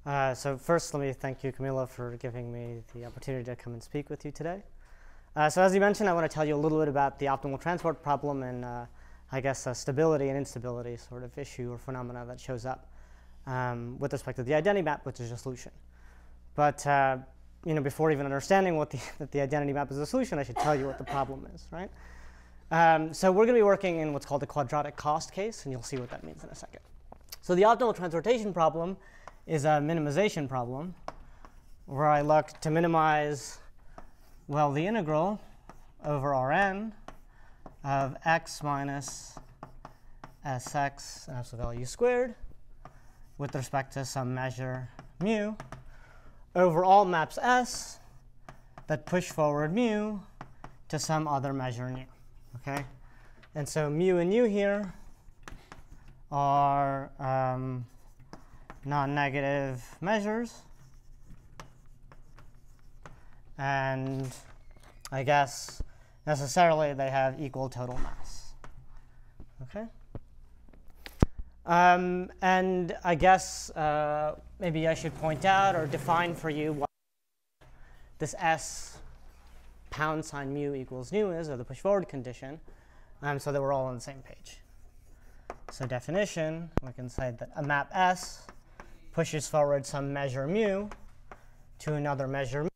So first, let me thank you, Camila, for giving me the opportunity to come and speak with you today. So as you mentioned, I want to tell you a little bit about the optimal transport problem and, I guess, stability and instability sort of issue or phenomena that shows up with respect to the identity map, which is a solution. But before even understanding that the identity map is a solution, I should tell you what the problem is, right? So we're going to be working in what's called the quadratic cost case, and you'll see what that means in a second. So the optimal transportation problem is a minimization problem where I look to minimize, well, the integral over Rn of x minus sx an absolute value squared with respect to some measure mu over all maps S that push forward mu to some other measure nu. Okay? And so mu and nu here are non-negative measures. And I guess necessarily they have equal total mass. Okay? And I guess maybe I should point out or define for you what this S pound sign mu equals nu is, or the push forward condition, so that we're all on the same page. So definition, we can say that a map S pushes forward some measure mu to another measure mu.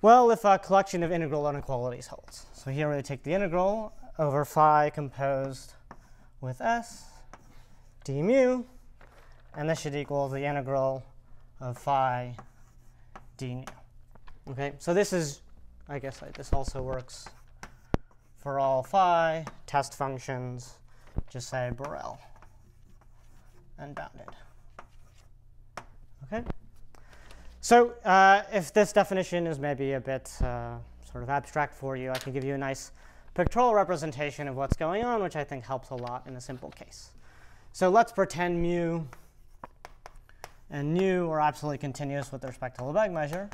Well, if a collection of integral inequalities holds. So here we take the integral over phi composed with S d mu, and this should equal the integral of phi d nu. Okay, so this is, I guess this also works for all phi test functions, just say Borel and bounded. Okay. So if this definition is maybe a bit sort of abstract for you, I can give you a nice pictorial representation of what's going on, which I think helps a lot in a simple case. So let's pretend mu and nu are absolutely continuous with respect to Lebesgue measure,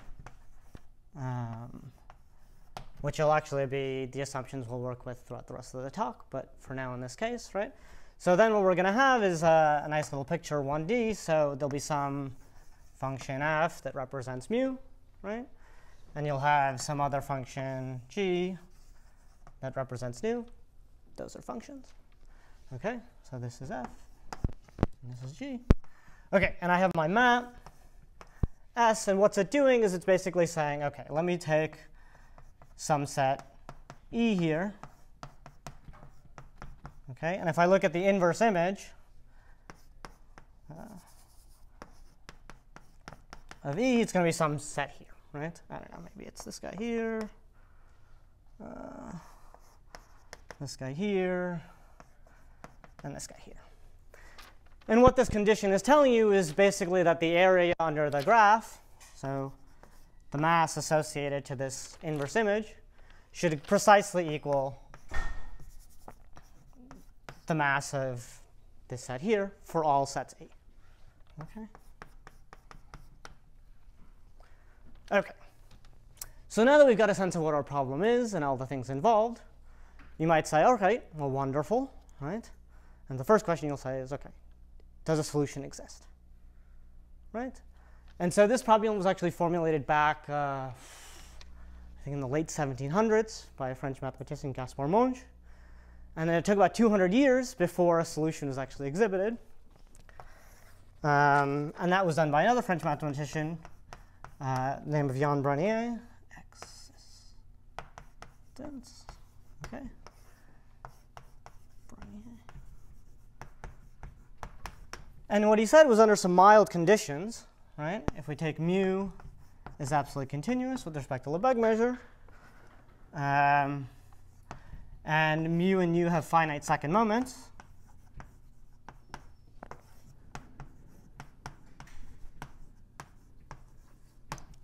which will actually be the assumptions we'll work with throughout the rest of the talk, but for now in this case, right? So then what we're going to have is a nice little picture 1D. So there'll be some function f that represents mu, right? And you'll have some other function g that represents nu. Those are functions. Okay, so this is f, and this is g. Okay, and I have my map S, and what's it doing is it's basically saying, okay, let me take some set E here. Okay, and if I look at the inverse image of E, it's going to be some set here, right? I don't know, maybe it's this guy here, this guy here, and this guy here. And what this condition is telling you is basically that the area under the graph, so the mass associated to this inverse image, should precisely equal the mass of this set here for all sets E. Okay. Okay. So now that we've got a sense of what our problem is and all the things involved, you might say, okay, well, wonderful, right? And the first question you'll say is, okay, does a solution exist? Right? And so this problem was actually formulated back, I think in the late 1700s by a French mathematician, Gaspard Monge. And then it took about 200 years before a solution was actually exhibited. And that was done by another French mathematician named Jean Brunier. Existence. Okay. And what he said was under some mild conditions, right? If we take mu is absolutely continuous with respect to Lebesgue measure, and mu and nu have finite second moments,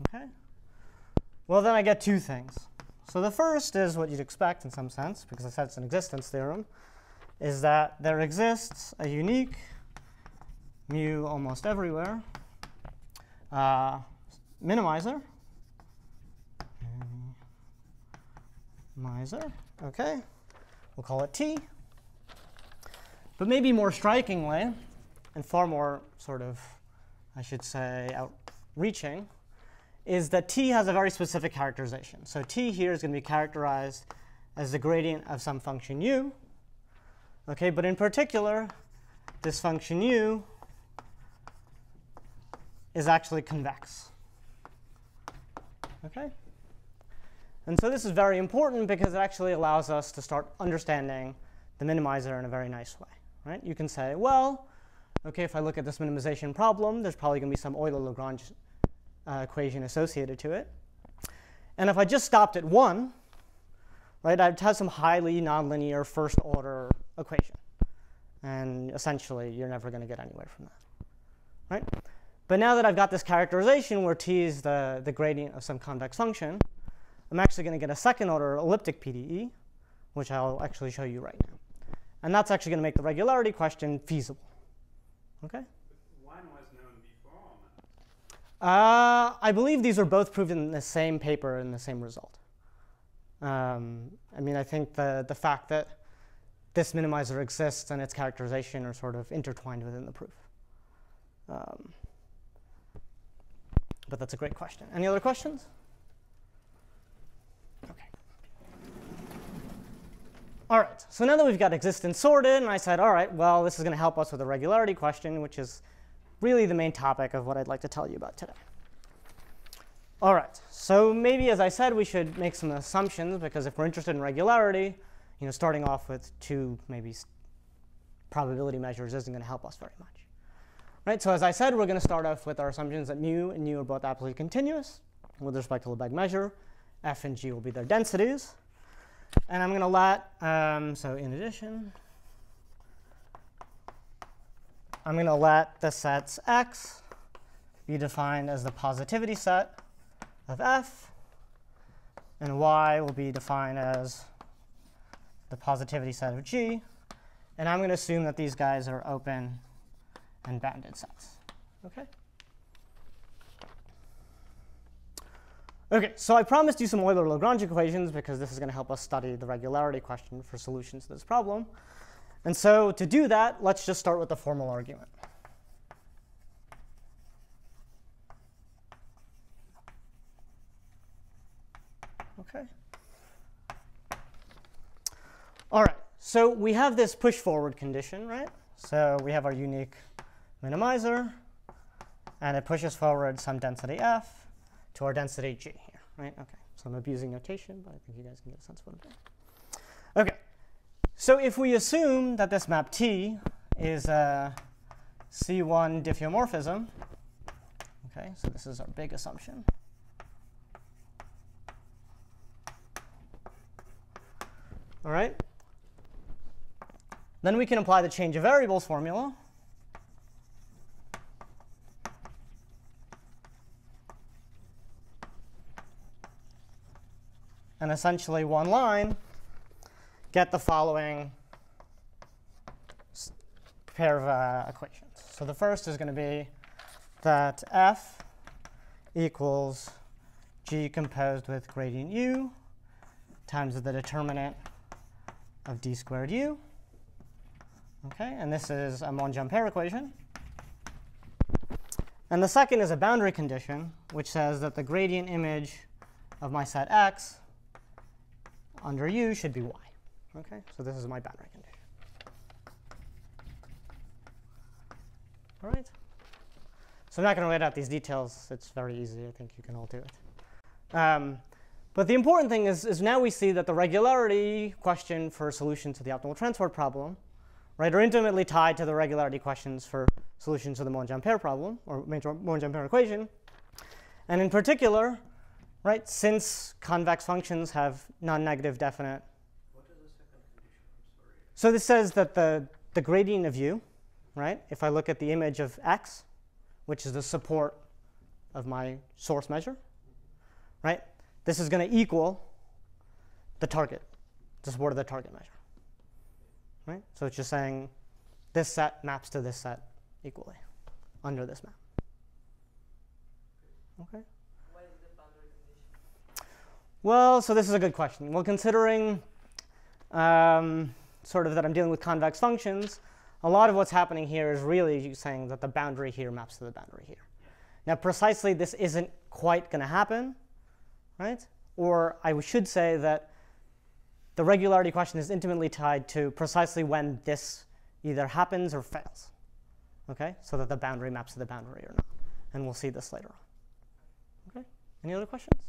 okay? Well, then I get two things. So the first is what you'd expect in some sense, because I said it's an existence theorem, is that there exists a unique mu almost everywhere minimizer. Okay, we'll call it T. But maybe more strikingly, and far more sort of I should say outreaching, is that t has a very specific characterization. So t here is going to be characterized as the gradient of some function u. Okay, but in particular, this function u is actually convex. Okay? And so this is very important because it actually allows us to start understanding the minimizer in a very nice way. Right? You can say, well, okay, if I look at this minimization problem, there's probably going to be some Euler-Lagrange equation associated to it. And if I just stopped at 1, right, I'd have some highly nonlinear first-order equation. And essentially, you're never going to get anywhere from that. Right? But now that I've got this characterization where t is the gradient of some convex function, I'm actually going to get a second-order elliptic PDE, which I'll actually show you right now. And that's actually going to make the regularity question feasible. Okay? One was known before or not? I believe these were both proved in the same paper in the same result. I mean, I think the fact that this minimizer exists and its characterization are sort of intertwined within the proof. But that's a great question. Any other questions? OK. All right. So now that we've got existence sorted, and I said, all right, well, this is going to help us with the regularity question, which is really the main topic of what I'd like to tell you about today. All right. So maybe, as I said, we should make some assumptions, because if we're interested in regularity, starting off with 2 maybe probability measures isn't going to help us very much. Right, so as I said, we're going to start off with our assumptions that mu and nu are both absolutely continuous with respect to Lebesgue measure. F and g will be their densities. And I'm going to let, so in addition, I'm going to let the sets X be defined as the positivity set of F, and Y will be defined as the positivity set of G. And I'm going to assume that these guys are open and bounded sets. Okay? OK, so I promised you some Euler-Lagrange equations because this is going to help us study the regularity question for solutions to this problem. And so to do that, let's just start with the formal argument. OK. All right, so we have this push-forward condition, right? So we have our unique minimizer, and it pushes forward some density f to our density g here, right? OK, so I'm abusing notation, but I think you guys can get a sense of what I'm doing. OK, so if we assume that this map T is a C1 diffeomorphism, OK, so this is our big assumption. All right. Then we can apply the change of variables formula. And essentially, one line, get the following pair of equations. So the first is going to be that f equals g composed with gradient u times the determinant of d squared u. Okay, and this is a Monge-Ampere equation. And the second is a boundary condition, which says that the gradient image of my set X under U should be Y. Okay, so this is my boundary condition. All right. So I'm not going to write out these details. It's very easy. I think you can all do it. But the important thing is now we see that the regularity question for solution to the optimal transport problem, right, are intimately tied to the regularity questions for solutions to the Monge-Ampere problem, or Monge-Ampere equation. And in particular, right, since convex functions have non-negative definite. What is the second condition? I'm sorry. So this says that the gradient of u, right, if I look at the image of x, which is the support of my source measure, right, this is going to equal the target, the support of the target measure. Right? So it's just saying this set maps to this set equally under this map. Okay. Why is the boundary condition? Well, so this is a good question. Well, considering sort of that I'm dealing with convex functions, a lot of what's happening here is really saying that the boundary here maps to the boundary here. Now, precisely this isn't quite going to happen, right? Or I should say that the regularity question is intimately tied to precisely when this either happens or fails, okay? So that the boundary maps to the boundary or not. And we'll see this later on. Okay? Any other questions?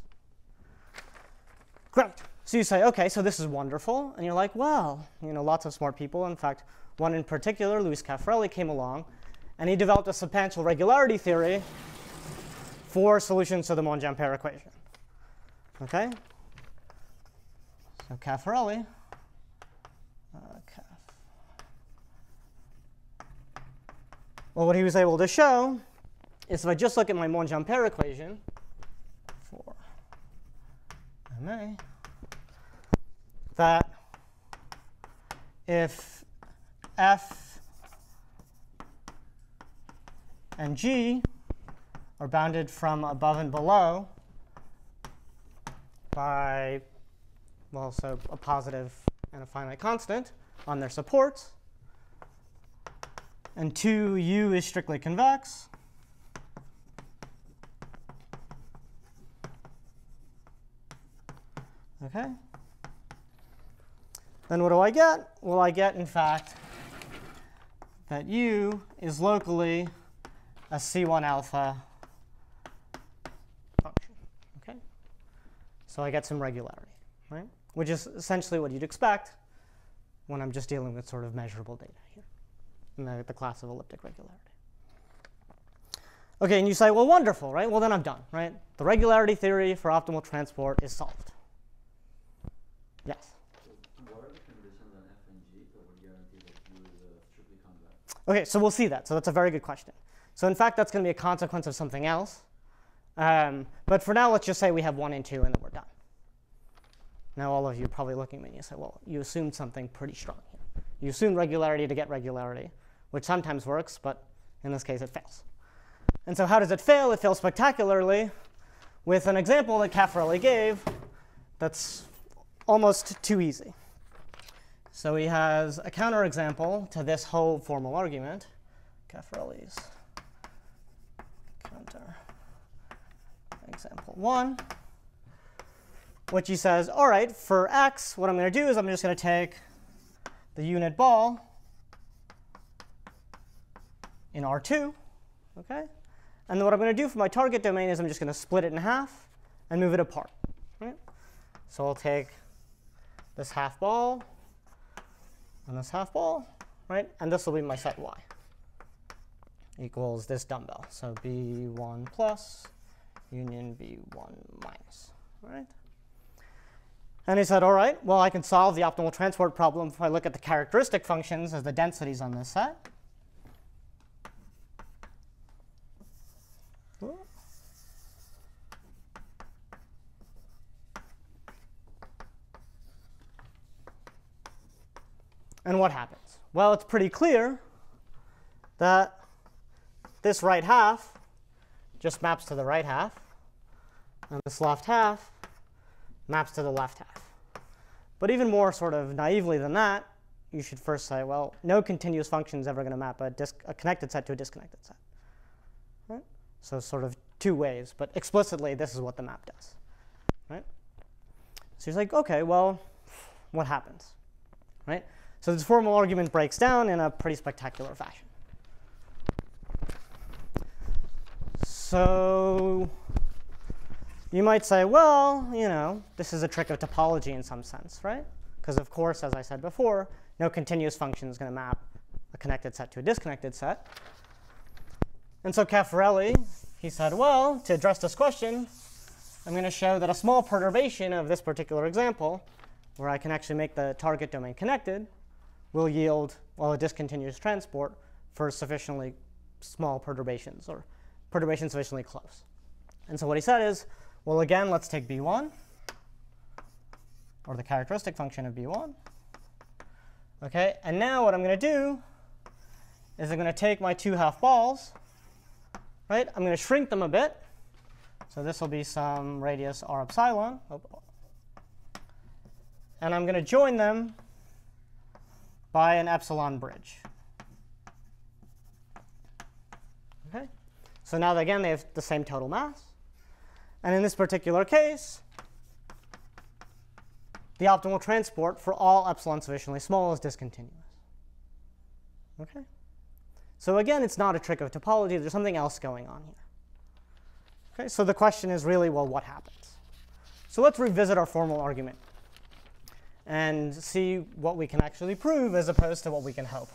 Great. So you say, okay, so this is wonderful. And you're like, well, lots of smart people. In fact, one in particular, Luis Caffarelli, came along, and he developed a substantial regularity theory for solutions to the Monge-Ampere equation. Okay? So Caffarelli, well, what he was able to show is if I just look at my Monge-Ampere equation for MA, that if F and G are bounded from above and below by, well, so a positive and a finite constant on their supports, and 2U is strictly convex, okay, then what do I get? Well, I get, in fact, that U is locally a C1 alpha function. Okay? So I get some regularity, right? Which is essentially what you'd expect when I'm just dealing with sort of measurable data here in the class of elliptic regularity. Okay, and you say, well, wonderful, right? Well, then I'm done, right? The regularity theory for optimal transport is solved. Yes? What are the conditions on F and G that would guarantee that U is strictly convex? Okay, so we'll see that. So that's a very good question. So in fact, that's going to be a consequence of something else. But for now, let's just say we have 1 and 2, and then we're done. Now, all of you are probably looking at me and you say, well, you assumed something pretty strong here. You assumed regularity to get regularity, which sometimes works, but in this case, it fails. And so how does it fail? It fails spectacularly with an example that Caffarelli gave that's almost too easy. So he has a counterexample to this whole formal argument, Caffarelli's counterexample 1, which he says, all right, for x, what I'm going to do is I'm just going to take the unit ball in R2, okay? And then what I'm going to do for my target domain is I'm just going to split it in half and move it apart, right? So I'll take this half ball and this half ball, right? And this will be my set y equals this dumbbell. So B1 plus union B1 minus, right? And he said, all right, well, I can solve the optimal transport problem if I look at the characteristic functions as the densities on this set. And what happens? Well, it's pretty clear that this right half just maps to the right half, and this left half maps to the left half. But even more sort of naively than that, you should first say, well, no continuous function is ever going to map a connected set to a disconnected set. Right? So sort of two ways, but explicitly, this is what the map does. Right? So he's like, OK, well, what happens? Right? So this formal argument breaks down in a pretty spectacular fashion. So you might say, well, this is a trick of topology in some sense, right? Because of course, as I said before, no continuous function is going to map a connected set to a disconnected set. And so Caffarelli, he said, well, to address this question, I'm going to show that a small perturbation of this particular example, where I can actually make the target domain connected, will yield, well, a discontinuous transport for sufficiently small perturbations, or perturbations sufficiently close. And so what he said is, well, again, let's take B1, or the characteristic function of B1. OK, and now what I'm going to do is I'm going to take my two half balls, right? I'm going to shrink them a bit. So this will be some radius r epsilon. And I'm going to join them by an epsilon bridge. So now, again, they have the same total mass. And in this particular case, the optimal transport for all epsilon sufficiently small is discontinuous. Okay? So again, it's not a trick of topology. There's something else going on here. Okay, so the question is really, well, what happens? So let's revisit our formal argument and see what we can actually prove as opposed to what we can hope.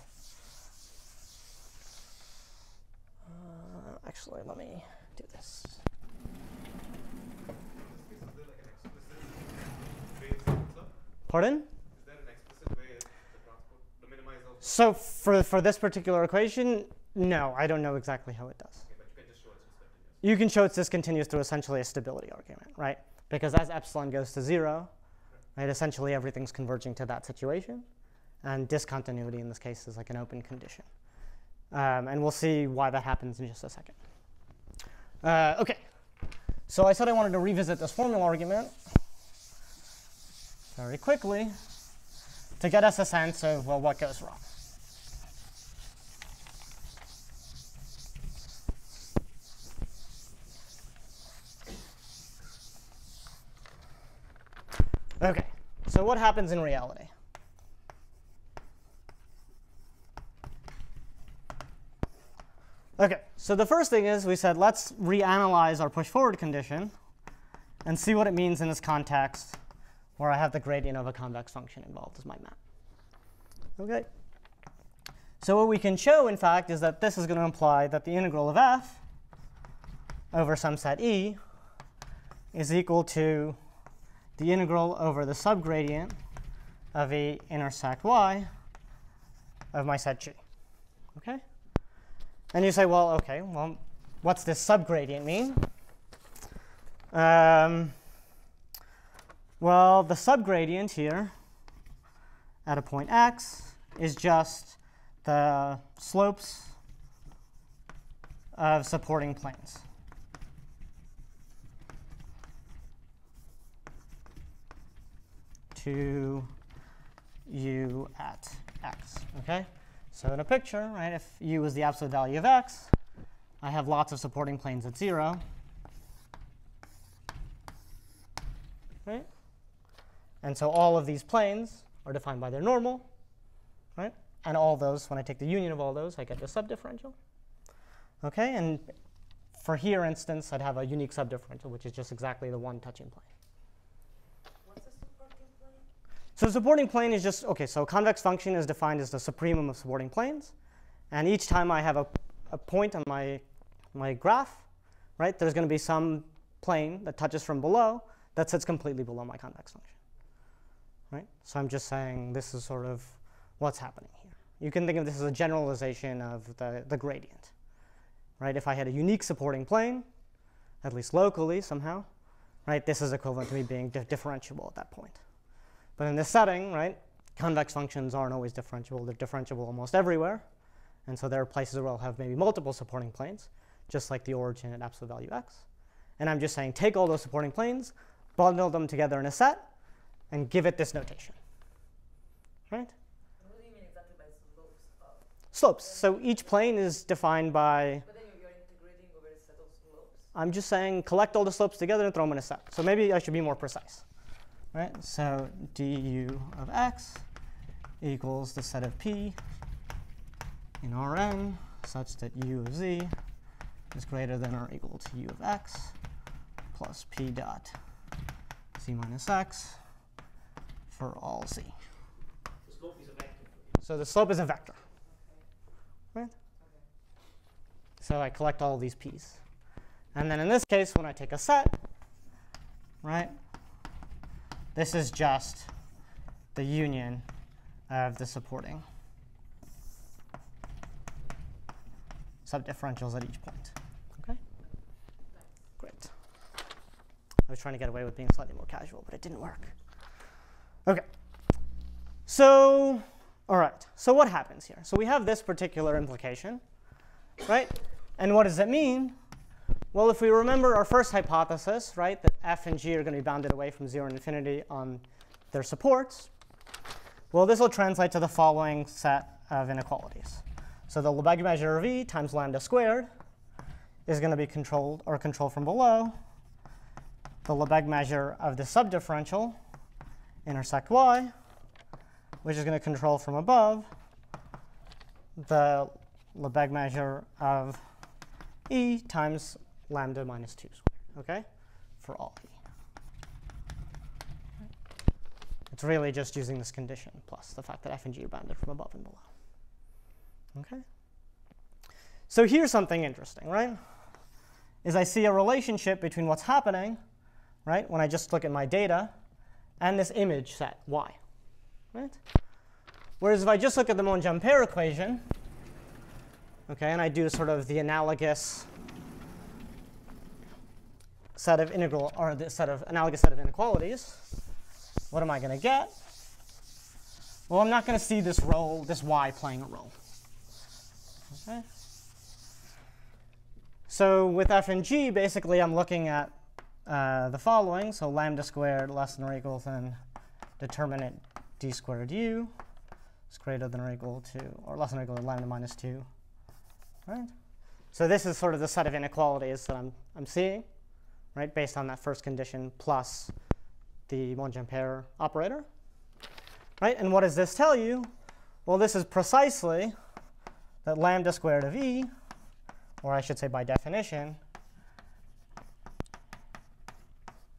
Actually, let me do this. Pardon? Is there an explicit way the transport, the minimizer? So for this particular equation, no, I don't know exactly how it does. Okay, but you can just show it's discontinuous. You can show it's discontinuous through essentially a stability argument, right? Because as epsilon goes to 0, right, essentially everything's converging to that situation. And discontinuity in this case is like an open condition. And we'll see why that happens in just a second. OK, so I said I wanted to revisit this formal argument very quickly to get us a sense of, well, what goes wrong. OK, so what happens in reality? OK, so the first thing is we said, let's reanalyze our push-forward condition and see what it means in this context where I have the gradient of a convex function involved as my map. OK, so what we can show, in fact, is that this is going to imply that the integral of f over some set E is equal to the integral over the subgradient of E intersect y of my set G. OK? And you say, well, OK, well, what's this subgradient mean? Well, the subgradient here at a point x is just the slopes of supporting planes. To u at x. Okay? So in a picture, right, if u is the absolute value of x, I have lots of supporting planes at 0. Right? And so all of these planes are defined by their normal. Right? And all those, when I take the union of all those, I get the subdifferential. Okay? And for here instance, I'd have a unique subdifferential, which is just exactly the one touching plane. What's a supporting plane? So the supporting plane is just, OK, so a convex function is defined as the supremum of supporting planes. And each time I have a point on my graph, right, there's going to be some plane that touches from below that sits completely below my convex function. Right? So I'm just saying this is sort of what's happening here. You can think of this as a generalization of the gradient. Right? If I had a unique supporting plane, at least locally somehow, right, this is equivalent to me being differentiable at that point. But in this setting, right, convex functions aren't always differentiable. They're differentiable almost everywhere. And so there are places where I'll have maybe multiple supporting planes, just like the origin at absolute value x. And I'm just saying take all those supporting planes, bundle them together in a set, and give it this notation. Right? What do you mean exactly by slopes of? Slopes. So each plane is defined by, But then you're integrating over a set of slopes. I'm just saying collect all the slopes together and throw them in a set. So maybe I should be more precise. Right? So du of x equals the set of P in Rn such that u of z is greater than or equal to u of x plus P dot z minus x for all z. The slope is a vector. So the slope is a vector. Right? So I collect all of these p's. And then in this case, when I take a set, right, this is just the union of the supporting subdifferentials at each point. Okay? Great. I was trying to get away with being slightly more casual, but it didn't work. OK. So, all right. So what happens here? So we have this particular implication, right? And what does it mean? Well, if we remember our first hypothesis, right, that f and g are going to be bounded away from 0 and infinity on their supports, well, this will translate to the following set of inequalities. So the Lebesgue measure of E times lambda squared is going to be controlled from below the Lebesgue measure of the subdifferential intersect y, which is going to control from above the Lebesgue measure of E times lambda minus 2 squared, okay, for all E. It's really just using this condition plus the fact that f and g are bounded from above and below. Okay? So here's something interesting, right? Is I see a relationship between what's happening, right, when I just look at my data and this image set y, right? Whereas if I just look at the Monge-Ampere equation, okay, and I do sort of the analogous set of integral, or the analogous set of inequalities, what am I going to get? Well, I'm not going to see this role, this y playing a role. Okay. So with f and g, basically I'm looking at the following. So lambda squared less than or equal than determinant d squared u is greater than or equal to, or less than or equal to lambda minus 2. Right? So this is sort of the set of inequalities that I'm seeing, right, based on that first condition plus the Monge-Ampere operator. Right? And what does this tell you? Well, this is precisely that lambda squared of e, or I should say by definition,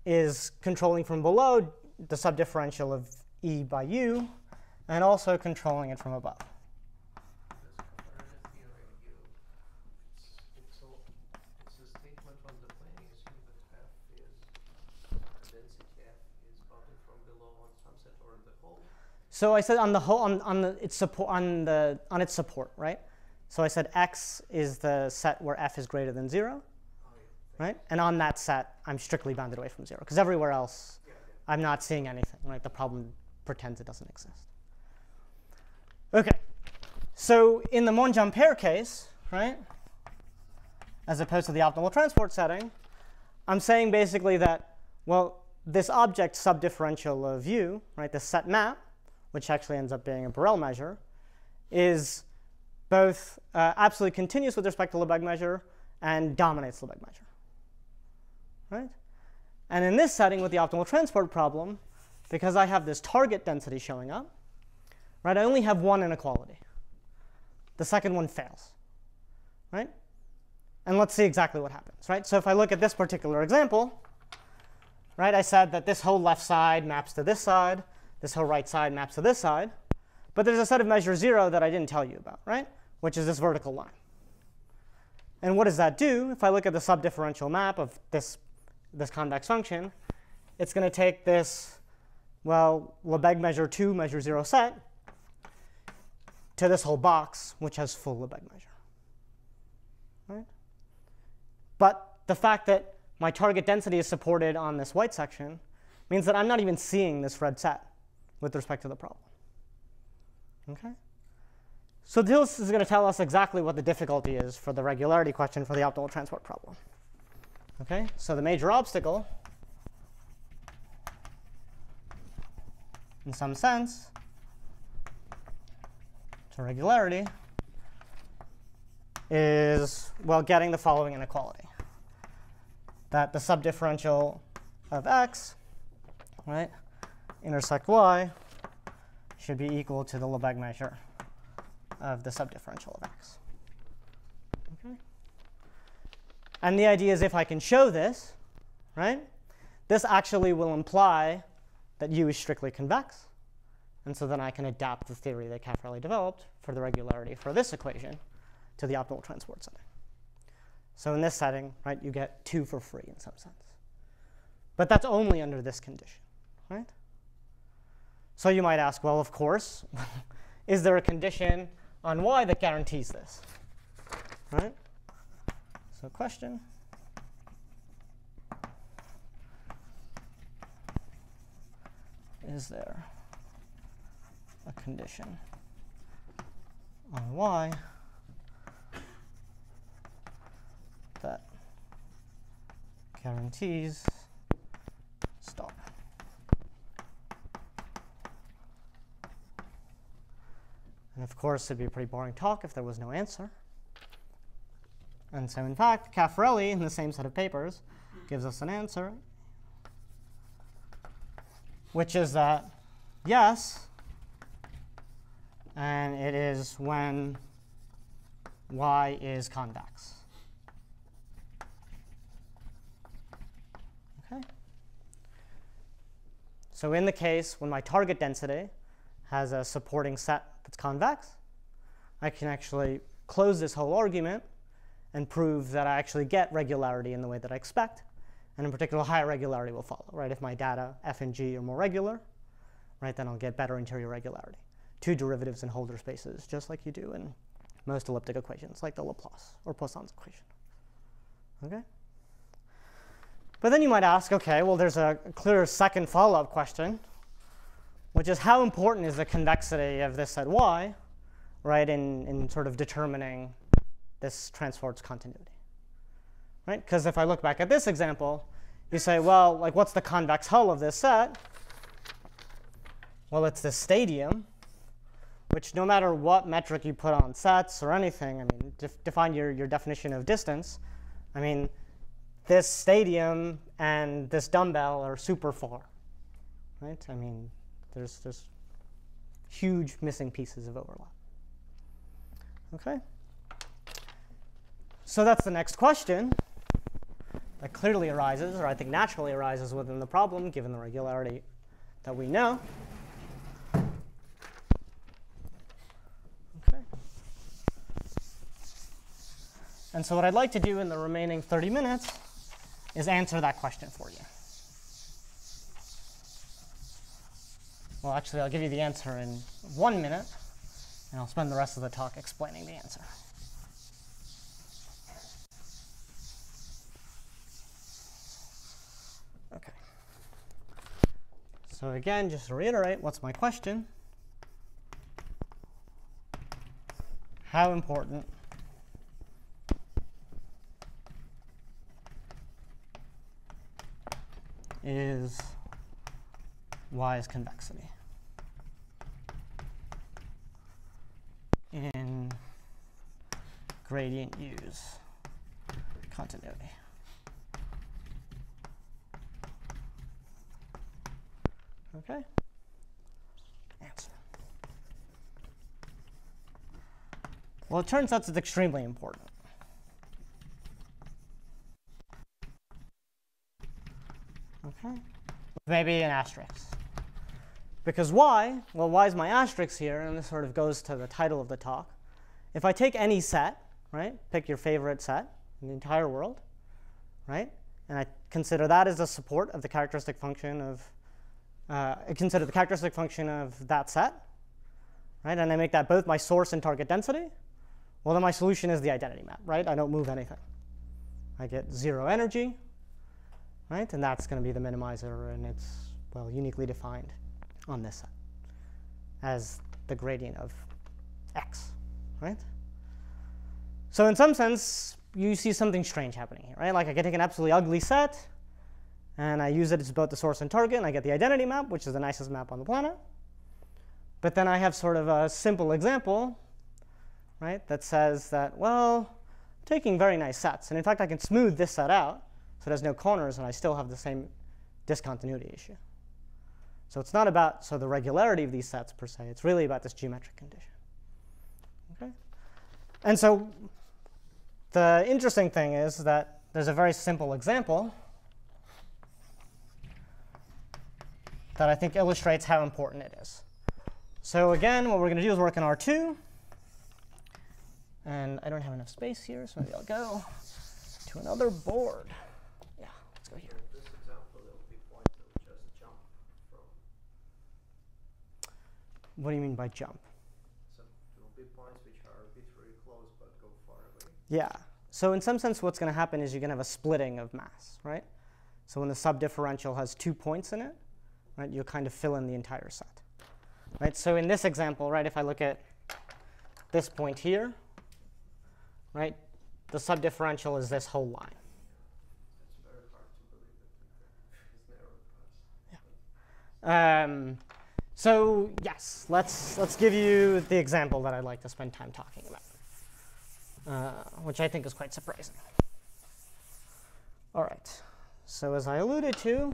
is controlling from below the subdifferential of e by u, and also controlling it from above. It's a statement on the plane, assuming that f is density f is bounded from below on some set or in the whole. So I said on the whole, on its support, right? So I said x is the set where f is greater than 0, right? And on that set, I'm strictly bounded away from 0, because everywhere else, I'm not seeing anything. Right? The problem pretends it doesn't exist. Okay. So in the Monge-Ampere case, right, as opposed to the optimal transport setting, I'm saying basically that, well, this object subdifferential of u, right, this set map, which actually ends up being a Borel measure, is both absolutely continuous with respect to Lebesgue measure and dominates Lebesgue measure. Right? And in this setting with the optimal transport problem, because I have this target density showing up, right, I only have one inequality. The second one fails. Right? And let's see exactly what happens. Right? So if I look at this particular example, right, I said that this whole left side maps to this side, this whole right side maps to this side. But there's a set of measure 0 that I didn't tell you about, right, which is this vertical line. And what does that do? If I look at the subdifferential map of this convex function, it's going to take this, well, Lebesgue measure 2, measure 0 set to this whole box, which has full Lebesgue measure. Right? But the fact that my target density is supported on this white section means that I'm not even seeing this red set with respect to the problem. Okay? So this is going to tell us exactly what the difficulty is for the regularity question for the optimal transport problem. Okay? So the major obstacle, in some sense, to regularity is, well, getting the following inequality. That the subdifferential of x, right, intersect y should be equal to the Lebesgue measure of the subdifferential of x. Okay? And the idea is if I can show this, right, this actually will imply that u is strictly convex. And so then I can adapt the theory that Caffarelli developed for the regularity for this equation to the optimal transport setting. So in this setting, right, you get 2 for free in some sense. But that's only under this condition, right? So you might ask, well, of course, is there a condition on y that guarantees this? Right? So question. Is there a condition on y that guarantees star? And of course, it'd be a pretty boring talk if there was no answer. And so in fact, Caffarelli, in the same set of papers, gives us an answer, which is that yes, and it is when y is convex. Okay. So in the case when my target density has a supporting set that's convex, I can actually close this whole argument and prove that I actually get regularity in the way that I expect. And in particular, higher regularity will follow, right? If my data f and g are more regular, right, then I'll get better interior regularity. Two derivatives in Holder spaces, just like you do in most elliptic equations, like the Laplace or Poisson's equation. Okay? But then you might ask, okay, well, there's a clear second follow-up question, which is how important is the convexity of this set y, right, in sort of determining this transport's continuity, right? Because if I look back at this example, you say, well, like, what's the convex hull of this set? Well, it's this stadium, which no matter what metric you put on sets or anything, I mean, define your definition of distance. I mean, this stadium and this dumbbell are super far, right? I mean, there's huge missing pieces of overlap. Okay? So that's the next question that clearly arises, or I think naturally arises within the problem, given the regularity that we know. Okay. And so what I'd like to do in the remaining 30 minutes is answer that question for you. Well, actually, I'll give you the answer in 1 minute, and I'll spend the rest of the talk explaining the answer. Okay. So again, just to reiterate, what's my question? How important is y's convexity in gradient U's continuity? Okay. Answer. Well, it turns out it's extremely important. Okay. Maybe an asterisk. Because y, well, y is my asterisk here, and this sort of goes to the title of the talk. If I take any set, right, pick your favorite set in the entire world, right, and I consider that as a support of the characteristic function of I consider the characteristic function of that set, right? And I make that both my source and target density. Well, then my solution is the identity map, right? I don't move anything. I get 0 energy, right? And that's going to be the minimizer, and it's, well, uniquely defined on this set as the gradient of x, right? So in some sense, you see something strange happening here, right? Like I can take an absolutely ugly set, and I use it as both the source and target, and I get the identity map, which is the nicest map on the planet. But then I have sort of a simple example, right, that says that, well, I'm taking very nice sets. And in fact, I can smooth this set out so it has no corners, and I still have the same discontinuity issue. So it's not about the regularity of these sets per se. It's really about this geometric condition. Okay? And so the interesting thing is that there's a very simple example that I think illustrates how important it is. So again, what we're going to do is work in R2. And I don't have enough space here, so maybe I'll go to another board. Yeah, let's go here. In this example, there will be points that will just jump from. What do you mean by jump? So there will be points which are arbitrarily close but go far away. Yeah. So in some sense, what's going to happen is you're going to have a splitting of mass, right? So when the subdifferential has 2 points in it, right, you'll kind of fill in the entire set, right? So in this example, right, if I look at this point here, right, the subdifferential is this whole line. It's very hard to believe that it's narrow paths. Yeah. So yes, let's give you the example that I'd like to spend time talking about. which I think is quite surprising. All right. So as I alluded to,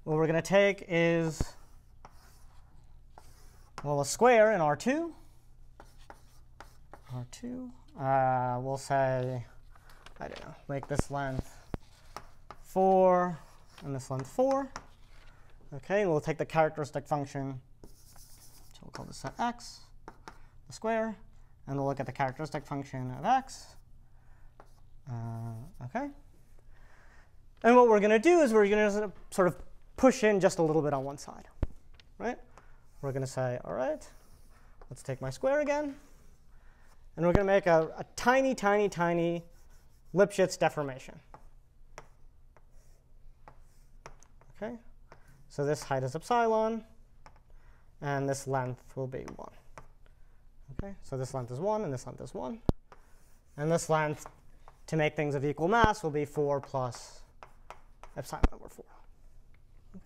what we're going to take is, well, a square in R2. We'll say, I don't know, make this length 4 and this length 4. Okay, and we'll take the characteristic function, so we'll call this set x, the square, and we'll look at the characteristic function of x. Okay. And what we're going to do is we're going to sort of push in just a little bit on one side, right? We're going to say, all right, let's take my square again. And we're going to make a tiny, tiny, tiny Lipschitz deformation. Okay. So this height is epsilon, and this length will be 1. Okay. So this length is 1, and this length is 1. And this length, to make things of equal mass, will be 4 plus epsilon over 4.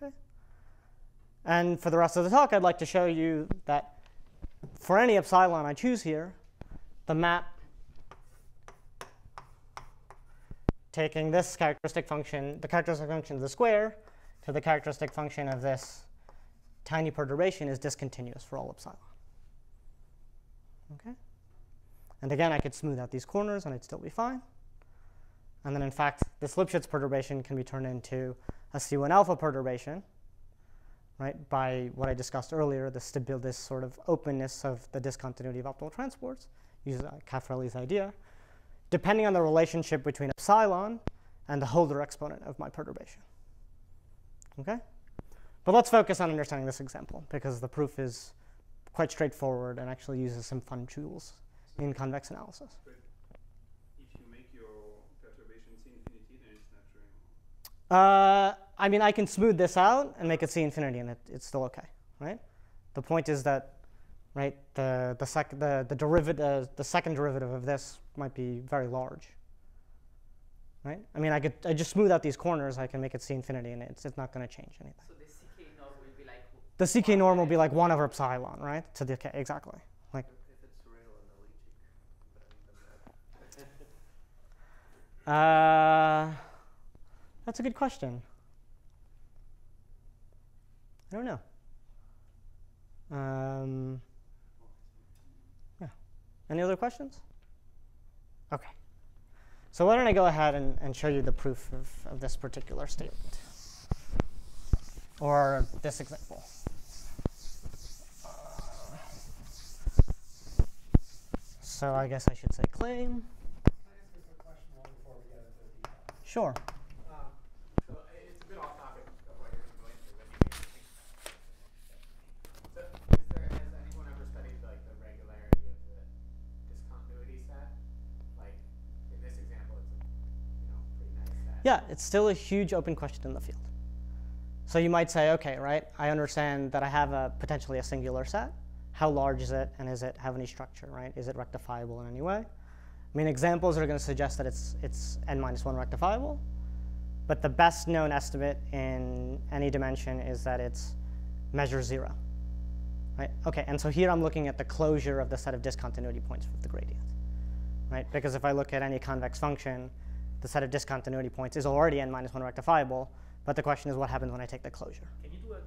Okay. And for the rest of the talk, I'd like to show you that for any epsilon I choose here, the map taking this characteristic function, the characteristic function of the square, to the characteristic function of this tiny perturbation is discontinuous for all epsilon. Okay. And again, I could smooth out these corners and I'd still be fine. And then in fact, this Lipschitz perturbation can be turned into a C1 alpha perturbation, right, by what I discussed earlier, this sort of openness of the discontinuity of optimal transports, using Caffarelli's idea, depending on the relationship between epsilon and the Holder exponent of my perturbation. Okay? But let's focus on understanding this example, because the proof is quite straightforward and actually uses some fun tools in convex analysis. But if you make your perturbation C infinity, then it's not true. I mean, I can smooth this out and make it C infinity, and it's still OK, right? The point is that, right, the second derivative of this might be very large, right? I mean, I just smooth out these corners. I can make it C infinity, and it's not going to change anything. So the CK norm will be like. The CK norm will be like 1 over epsilon, right? To the K, exactly. Like. If it's real analytic, That's a good question. I don't know. Yeah. Any other questions? OK. So why don't I go ahead and show you the proof of this particular statement, or this example. So I guess I should say claim. Can I ask you a question before we get into the detail? Sure. So it's a bit off topic of what you're going through, but so has anyone ever studied like the regularity of the discontinuity set? Like in this example, it's a pretty nice set. Yeah, it's still a huge open question in the field. So you might say, OK, right, I understand that I have potentially a singular set. How large is it, and does it have any structure, right? Is it rectifiable in any way? I mean, examples are going to suggest that it's n-1 rectifiable. But the best known estimate in any dimension is that it's measure 0. Right? OK, and so here I'm looking at the closure of the set of discontinuity points with the gradient. Right? Because if I look at any convex function, the set of discontinuity points is already n-1 rectifiable. But the question is, what happens when I take the closure? Can you do a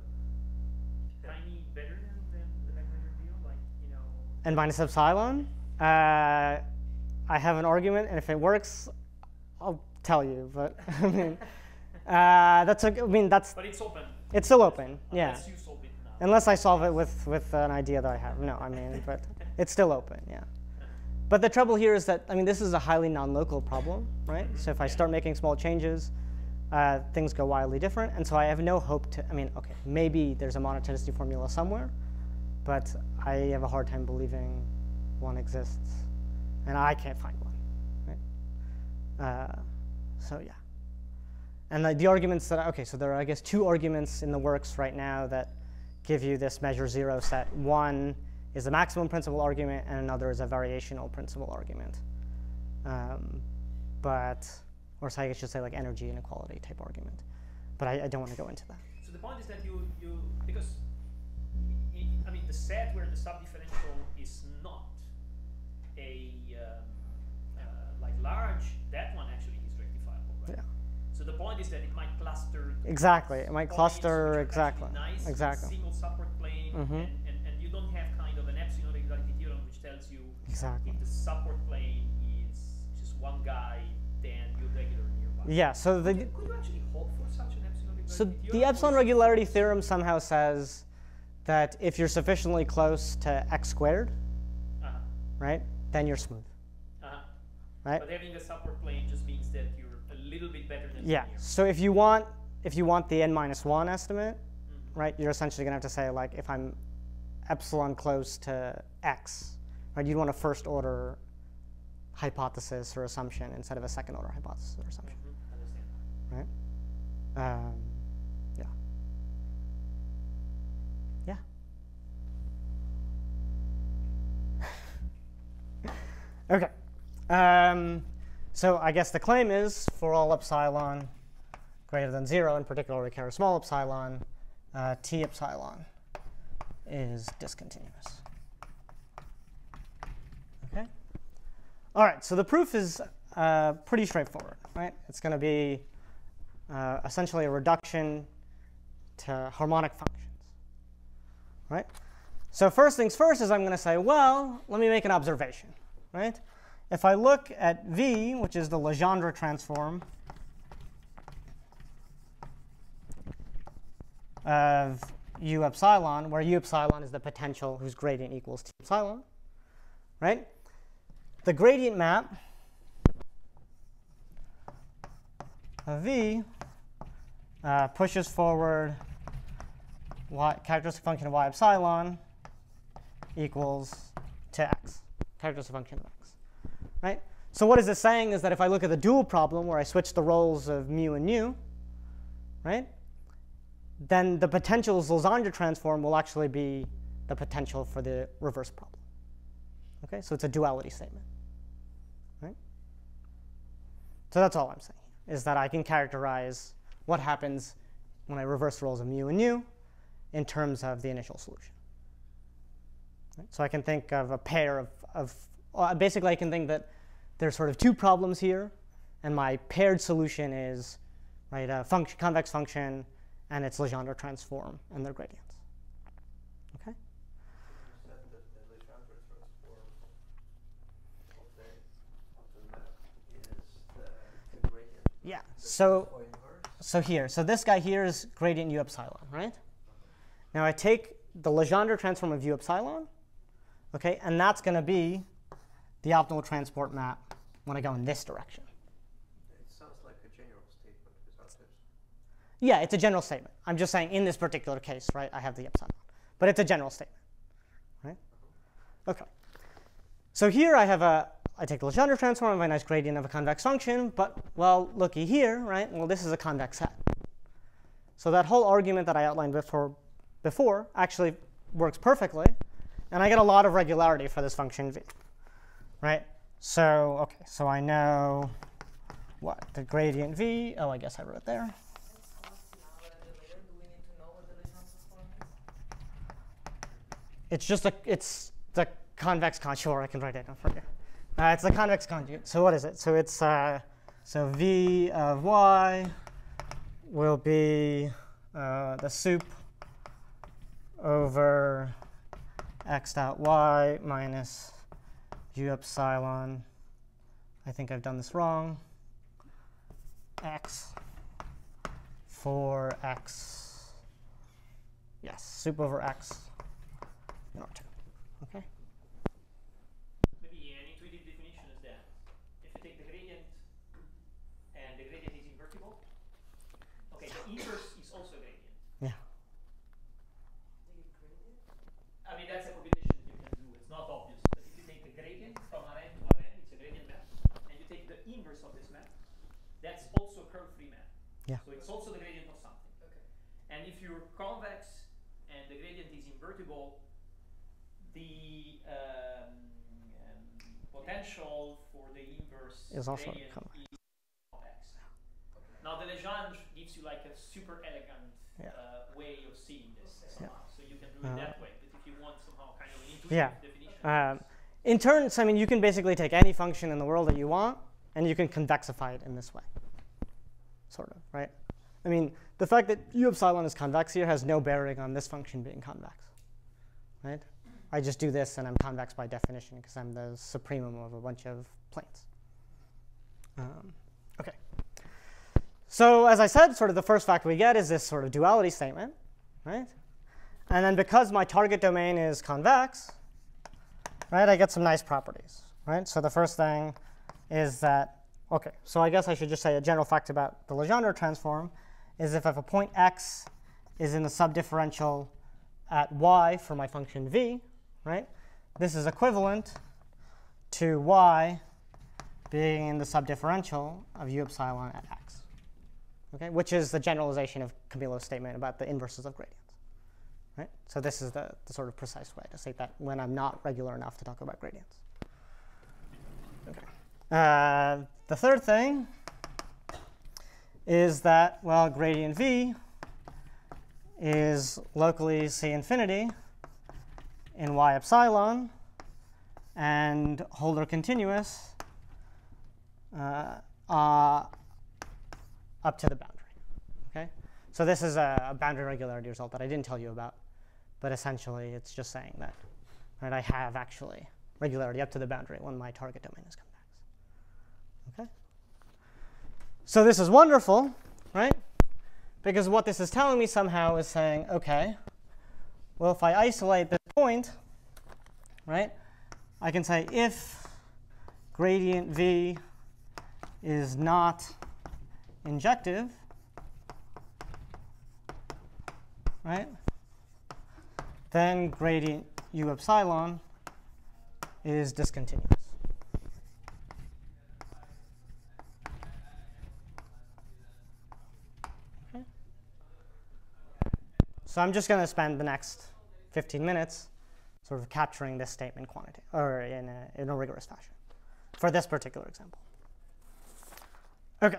tiny better than the regular deal, like N-minus epsilon? I have an argument, and if it works, I'll tell you. But I mean, that's. But it's open. It's still open, yeah. Unless you solve it now. Unless I solve it with an idea that I have. No, I mean, but it's still open, yeah. But the trouble here is that, I mean, this is a highly non-local problem, right? So if I start making small changes, things go wildly different. And so I have no hope to, I mean, OK, maybe there's a monotonicity formula somewhere, but I have a hard time believing one exists. And I can't find one, right? So yeah. And the arguments that, OK, so there are, I guess, 2 arguments in the works right now that give you this measure 0 set. One is a maximum principal argument, and another is a variational principal argument. Or so I should say like energy inequality type argument. But I don't want to go into that. So the point is that you because I mean the set where the subdifferential is not a like large, that one actually is rectifiable, right? Yeah. So the point is that it might cluster. Exactly. It might points cluster, which are exactly. actually nice, Exactly. single support plane, and you don't have kind of an epsilon regularity theorem which tells you Exactly. if the support plane is just one guy, then you're regular nearby. Yeah, so Could you actually hope for such an epsilon regularity so theorem? the epsilon regularity theorem somehow says that if you're sufficiently close to x squared, right, then you're smooth. Right? But having a support plane just means that you're a little bit better than Yeah. linear. So if you want the n-1 estimate, right, you're essentially going to have to say, like, if I'm epsilon close to x, right, you'd want a first order hypothesis or assumption instead of a second order hypothesis or assumption. Understand. Right? Yeah. Yeah. Okay. So I guess the claim is for all epsilon greater than 0, in particular we care small epsilon, T epsilon is discontinuous. Okay. All right. So the proof is pretty straightforward, right? It's going to be essentially a reduction to harmonic functions, right? So first things first is I'm going to say, well, let me make an observation, right? If I look at V, which is the Legendre transform of U epsilon, where U epsilon is the potential whose gradient equals T epsilon, right? The gradient map of V pushes forward characteristic function of Y epsilon equals to X, characteristic function of X. Right? So what is this saying is that if I look at the dual problem where I switch the roles of mu and nu, right, then the potential's Legendre transform will actually be the potential for the reverse problem. Okay, so it's a duality statement. Right? So that's all I'm saying, is that I can characterize what happens when I reverse the roles of mu and nu in terms of the initial solution. Right? So I can think of a pair of basically, I can think that there's sort of two problems here, and my paired solution is, right, a convex function and its Legendre transform and their gradients. Okay? You said that the Legendre transform of the map is the gradient. Yeah. The So inverse. so this guy here is gradient U epsilon, right? Now I take the Legendre transform of U epsilon, okay, and that's going to be the optimal transport map when I go in this direction. It sounds like a general statement without this. Yeah, it's a general statement. I'm just saying in this particular case, right, I have the epsilon. But it's a general statement, right? Okay. So here I take the Legendre transform, I have a nice gradient of a convex function, but, well, looky here, right? Well, this is a convex set. So that whole argument that I outlined before actually works perfectly, and I get a lot of regularity for this function v. Right? So, okay, so I know what? The gradient v, oh, I guess I wrote it there. It's just it's the convex conjugate. Sure, I can write it down for you. It's the convex conjugate. So what is it? So it's so v of y will be the sup over x dot y minus u epsilon. I think I've done this wrong. X for x. Yes, sup over x. R2. Okay. Maybe an intuitive definition is that if you take the gradient and the gradient is invertible, okay, the inverse is also a gradient. Yeah. I mean, that's a combination that you can do. It's not obvious. But if you take the gradient from Rn to Rn, it's a gradient map, and you take the inverse of this map, that's also a curve-free map. Yeah. So it's also the gradient of something. Okay. And if you're convex and the gradient is invertible, the potential for the inverse is also gradient convex. is convex. Okay. Now the Legendre gives you like a super elegant way of seeing this somehow. So you can do it that way. But if you want somehow kind of an intuitive definition. In turns, I mean, you can basically take any function in the world that you want, and you can convexify it in this way, sort of, right? I mean, the fact that u epsilon is convex here has no bearing on this function being convex, right? I just do this, and I'm convex by definition because I'm the supremum of a bunch of planes. OK. So as I said, sort of the first fact we get is this sort of duality statement, right? And then because my target domain is convex, right, I get some nice properties, right? So the first thing is that, OK, so I guess I should just say a general fact about the Legendre transform is if a point x is in the subdifferential at y for my function v, right, this is equivalent to y being in the subdifferential of u epsilon at x, okay, which is the generalization of Camilo's statement about the inverses of gradients. Right? So this is the sort of precise way to state that when I'm not regular enough to talk about gradients. Okay. The third thing is that, well, gradient v is locally C infinity in y epsilon and Holder continuous up to the boundary. Okay? So this is a boundary regularity result that I didn't tell you about. But essentially, it's just saying that, right, I have actually regularity up to the boundary when my target domain is convex. Okay? So this is wonderful, right? Because what this is telling me somehow is saying, OK, well, if I isolate this point, right, I can say if gradient v is not injective, right, then gradient u epsilon is discontinuous. Okay. So I'm just going to spend the next 15 minutes sort of capturing this statement quantitative or in a rigorous fashion for this particular example. OK.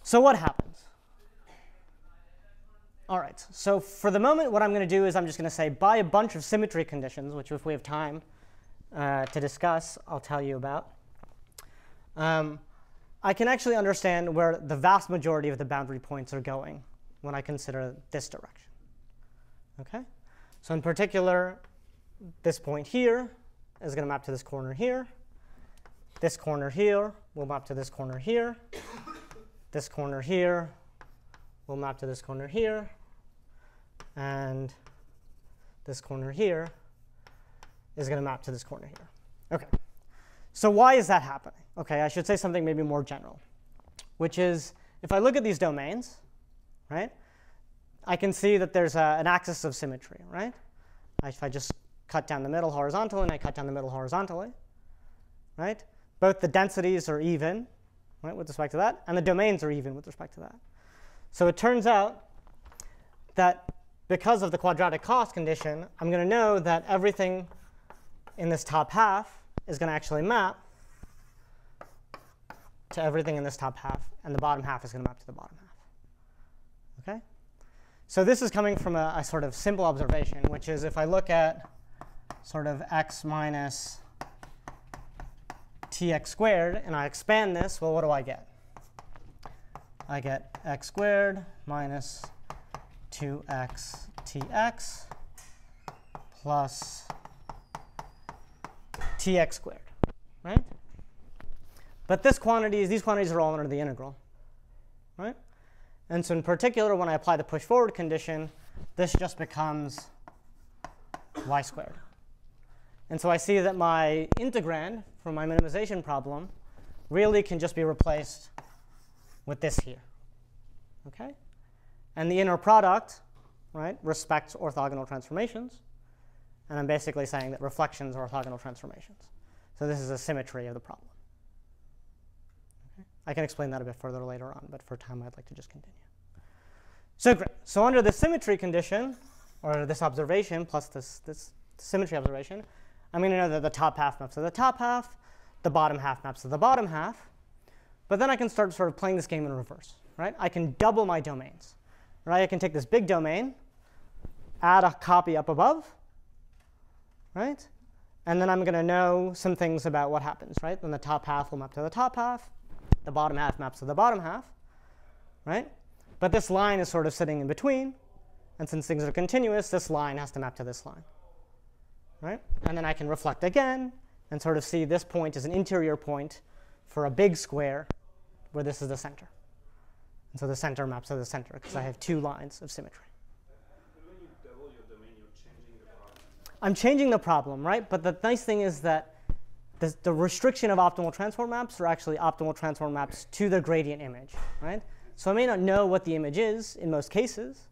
So what happens? All right, so for the moment, what I'm going to do is I'm just going to say by a bunch of symmetry conditions, which if we have time to discuss, I'll tell you about. I can actually understand where the vast majority of the boundary points are going when I consider this direction. Okay, so in particular, this point here is going to map to this corner here. This corner here will map to this corner here. This corner here will map to this corner here. And this corner here is going to map to this corner here. OK. So why is that happening? OK, I should say something maybe more general, which is if I look at these domains, right, I can see that there's an axis of symmetry, right? If I just cut down the middle horizontally and I cut down the middle horizontally, right, both the densities are even, right, with respect to that, and the domains are even with respect to that. So it turns out that because of the quadratic cost condition, I'm going to know that everything in this top half is going to actually map to everything in this top half, and the bottom half is going to map to the bottom half. Okay? So this is coming from a sort of simple observation, which is if I look at sort of x minus tx squared, and I expand this, well, what do I get? I get x squared minus 2x tx plus tx squared, right? But these quantities are all under the integral, right? And so in particular, when I apply the push forward condition, this just becomes y squared. And so I see that my integrand from my minimization problem really can just be replaced with this here. Okay? And the inner product, right, respects orthogonal transformations. And I'm basically saying that reflections are orthogonal transformations. So this is a symmetry of the problem. Okay? I can explain that a bit further later on, but for time, I'd like to just continue. So great. So under the symmetry condition, or this observation plus this symmetry observation, I'm going to know that the top half maps to the top half, the bottom half maps to the bottom half, But then I can start sort of playing this game in reverse, right? I can double my domains, right? I can take this big domain, add a copy up above, right? And then I'm going to know some things about what happens, right? Then the top half will map to the top half. The bottom half maps to the bottom half, right? But this line is sort of sitting in between. And since things are continuous, this line has to map to this line, right? And then I can reflect again and sort of see this point is an interior point for a big square where this is the center. And so the center maps to the center because I have two lines of symmetry. When you double your domain, you're changing the problem. I'm changing the problem, right? But the nice thing is that the restriction of optimal transform maps are actually optimal transform maps to the gradient image, right? So I may not know what the image is in most cases,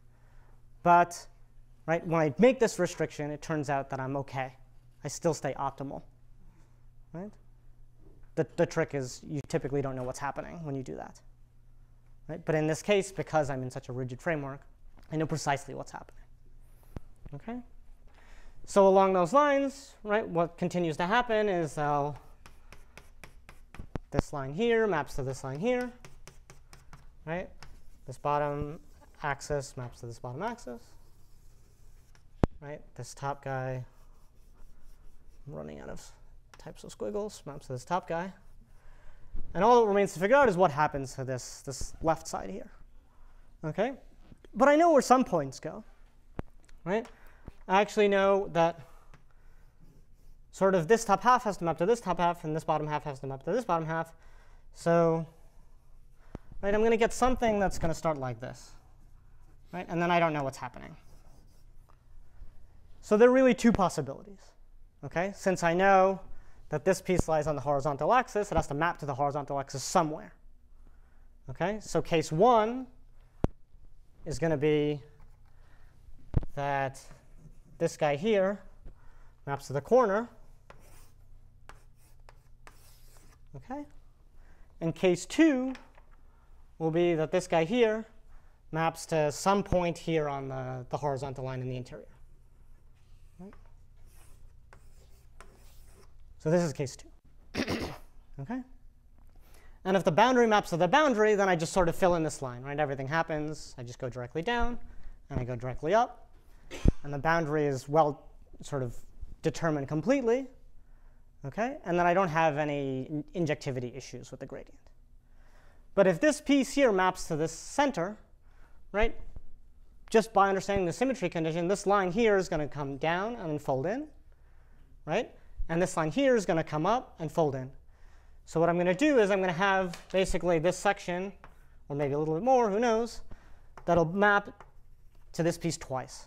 but right, when I make this restriction, it turns out that I'm OK. I still stay optimal, right? The trick is you typically don't know what's happening when you do that, right? But in this case, because I'm in such a rigid framework, I know precisely what's happening, OK? So along those lines, right, what continues to happen is this line here maps to this line here, right? This bottom axis maps to this bottom axis, right? This top guy, I'm running out of types of squiggles, maps to this top guy. And all that remains to figure out is what happens to this left side here, OK? But I know where some points go, right? I actually know that sort of this top half has to map to this top half, and this bottom half has to map to this bottom half. So right, I'm going to get something that's going to start like this, right? And then I don't know what's happening. So there are really two possibilities, OK? Since I know that this piece lies on the horizontal axis, it has to map to the horizontal axis somewhere, OK? So case one is going to be that this guy here maps to the corner, OK? And case two will be that this guy here maps to some point here on the horizontal line in the interior. Right? So this is case two. OK? And if the boundary maps to the boundary, then I just sort of fill in this line, right? Everything happens. I just go directly down, and I go directly up. And the boundary is well sort of determined completely, OK? And then I don't have any injectivity issues with the gradient. But if this piece here maps to this center, right, just by understanding the symmetry condition, this line here is going to come down and fold in, right? And this line here is going to come up and fold in. So what I'm going to do is I'm going to have basically this section, or maybe a little bit more, who knows, that'll map to this piece twice.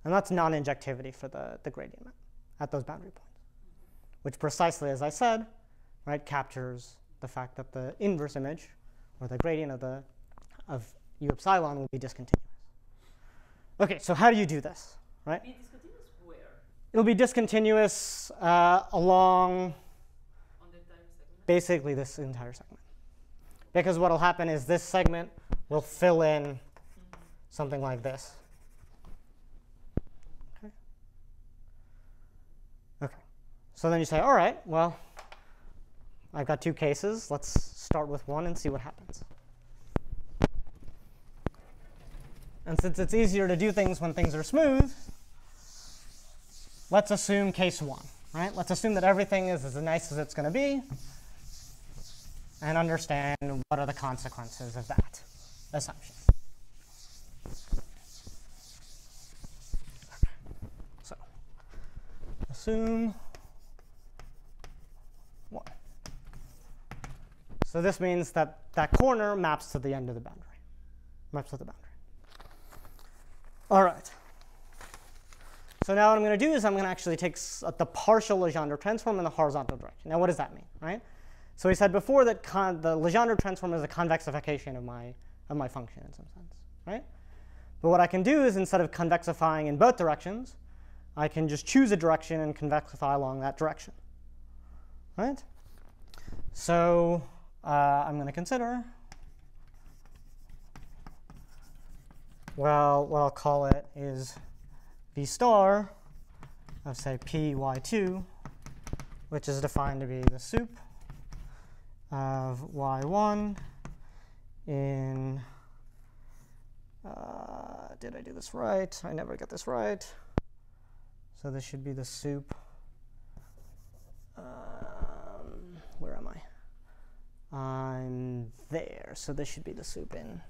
And that's non-injectivity for the gradient map at those boundary points, which precisely, as I said, right, captures the fact that the inverse image, or the gradient of u epsilon, will be discontinuous. OK, so how do you do this, right? Be discontinuous where? It'll be discontinuous along On the entire segment? basically this entire segment. Because what will happen is this segment will fill in something like this. OK. So then you say, all right, well, I've got two cases. Let's start with one and see what happens. And since it's easier to do things when things are smooth, let's assume case one, right? Let's assume that everything is as nice as it's going to be and understand what are the consequences of that assumption. So assume 1. So this means that that corner maps to the end of the boundary, maps to the boundary. All right. So now what I'm going to do is I'm going to actually take the partial Legendre transform in the horizontal direction. Now what does that mean, right? So we said before that the Legendre transform is a convexification of my function in some sense, right? But what I can do is instead of convexifying in both directions, I can just choose a direction and convexify along that direction, right? So I'm going to consider, well, what I'll call it is v star of, say, p y2, which is defined to be the sup of y1 in, did I do this right? I never get this right. So this should be the soup. Where am I? I'm there. So this should be the soup in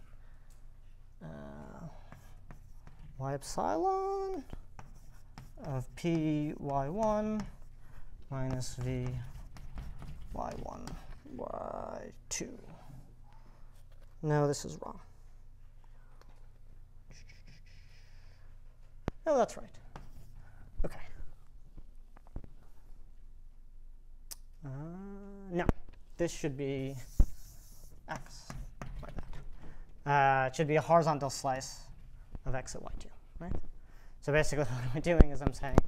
y epsilon of p y1 minus v y1 y2. No, this is wrong. No, that's right. Okay. No, this should be x, like that. It should be a horizontal slice of x at y2, right? So basically what I'm doing is I'm saying,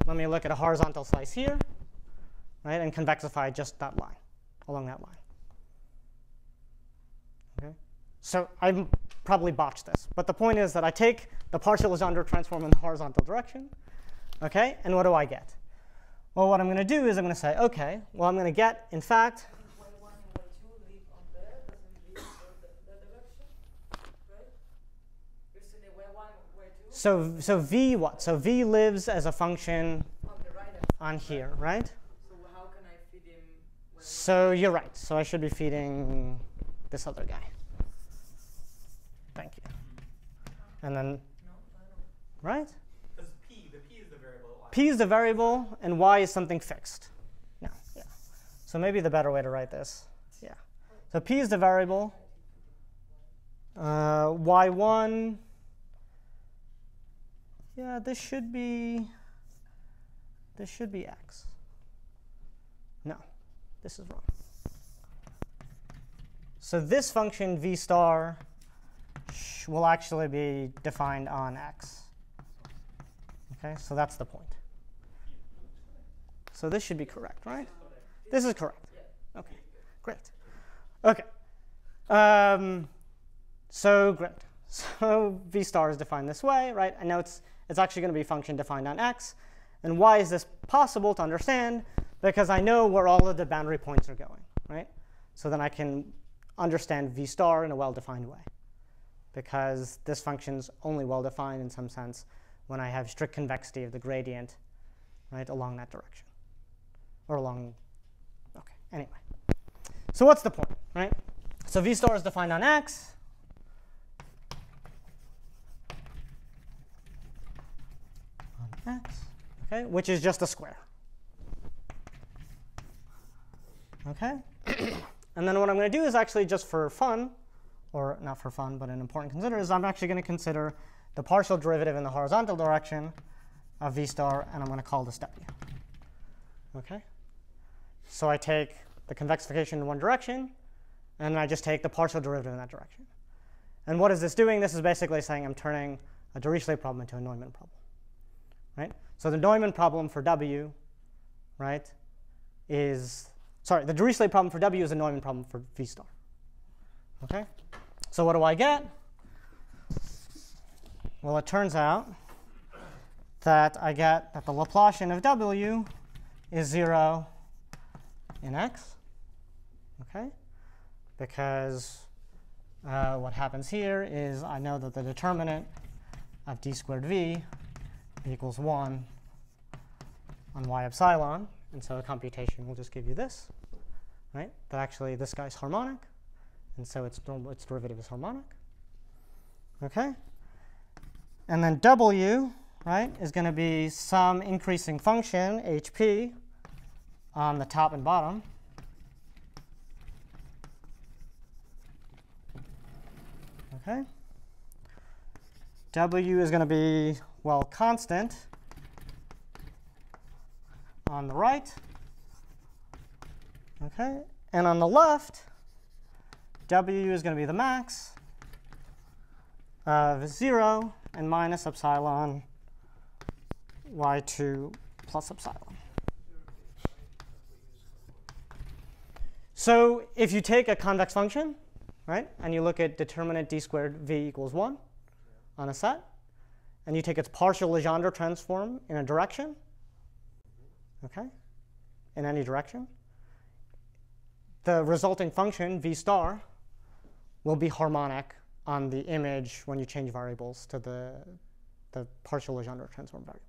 let me look at a horizontal slice here, right, and convexify just that line, along that line. Okay? So I probably botched this, but the point is that I take the partial Legendre transform in the horizontal direction, okay, and what do I get? Well, what I'm going to do is I'm going to say, okay, well, I'm going to get, in fact, y1 and y2 live on there, doesn't live on that direction, right? You're saying that y1, y2? so v what? So v lives as a function On the right hand side. on here, right? So how can I feed him? So you're right. So I should be feeding this other guy. Thank you. And then, No, I don't. right? Because the p is the variable. P is the variable, and y is something fixed. No, yeah. So maybe the better way to write this, yeah. So P is the variable. Y1, yeah, this should be x. No, this is wrong. So this function v star will actually be defined on x. Okay, so that's the point. So this should be correct, right? This is correct. Okay, great. Okay. So great. So v star is defined this way, right? I know it's actually going to be a function defined on x. And why is this possible to understand? Because I know where all of the boundary points are going, right? So then I can understand v star in a well-defined way. Because this function's only well-defined in some sense when I have strict convexity of the gradient, right, along that direction. Or along, okay, anyway. So what's the point, right? So v star is defined on x. On x, okay, which is just a square. Okay? And then what I'm going to do is actually just for fun, or not for fun, but an important consider, is I'm actually going to consider the partial derivative in the horizontal direction of v star, and I'm going to call this w. Okay? So I take the convexification in one direction, and I just take the partial derivative in that direction. And what is this doing? This is basically saying I'm turning a Dirichlet problem into a Neumann problem. Right? So the Neumann problem for w, right, is, sorry, the Dirichlet problem for w is a Neumann problem for v star. Okay? So what do I get? Well, it turns out that I get that the Laplacian of w is 0 in x. Okay? Because what happens here is I know that the determinant of d squared v equals 1 on y epsilon. And so a computation will just give you this, right? That actually this guy's harmonic. And so its derivative is harmonic. Okay? And then w, right, is going to be some increasing function, hp, on the top and bottom. Okay? W is going to be, well, constant on the right. Okay? And on the left, W is going to be the max of 0 and minus epsilon y2 plus epsilon. So if you take a convex function, right, and you look at determinant d squared v equals 1 on a set, and you take its partial Legendre transform in a direction, okay, in any direction, the resulting function, v star, will be harmonic on the image when you change variables to the partial Legendre transform variables.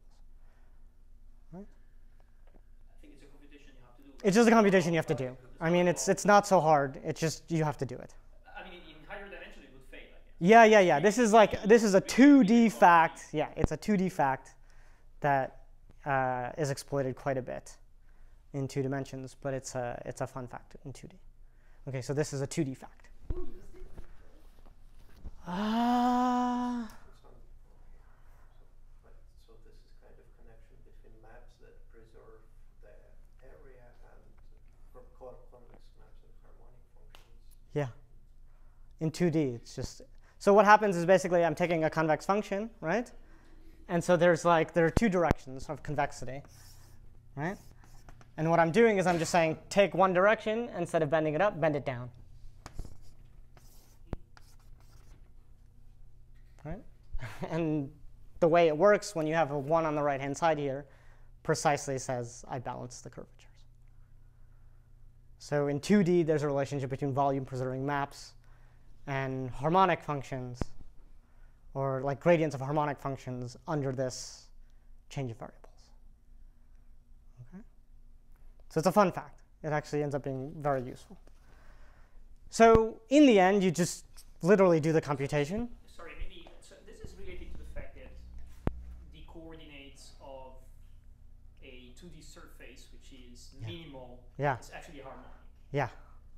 Right? I think it's a computation you have to do. It's just a computation you have to do. I mean, it's not so hard. It's just you have to do it. I mean, in higher dimension, it would fail, I guess. Yeah. This is a 2D fact. Yeah, it's a 2D fact that is exploited quite a bit in 2 dimensions, but it's a fun fact in 2D. Okay, so this is a 2D fact. So this is kind of connection between maps that preserve the area and convex maps and harmonic functions. Yeah. In 2D, it's just so what happens is basically I'm taking a convex function, right? And so there are 2 directions of convexity, right? And what I'm doing is I'm just saying take one direction, instead of bending it up, bend it down. Right? And the way it works when you have a 1 on the right-hand side here precisely says I balance the curvatures. So in 2D, there's a relationship between volume-preserving maps and harmonic functions, or like gradients of harmonic functions under this change of variables. Okay? So it's a fun fact. It actually ends up being very useful. So in the end, you just literally do the computation. Sorry, maybe so this is related to the fact that the coordinates of a 2D surface, which is minimal, is actually harmonic. Yeah.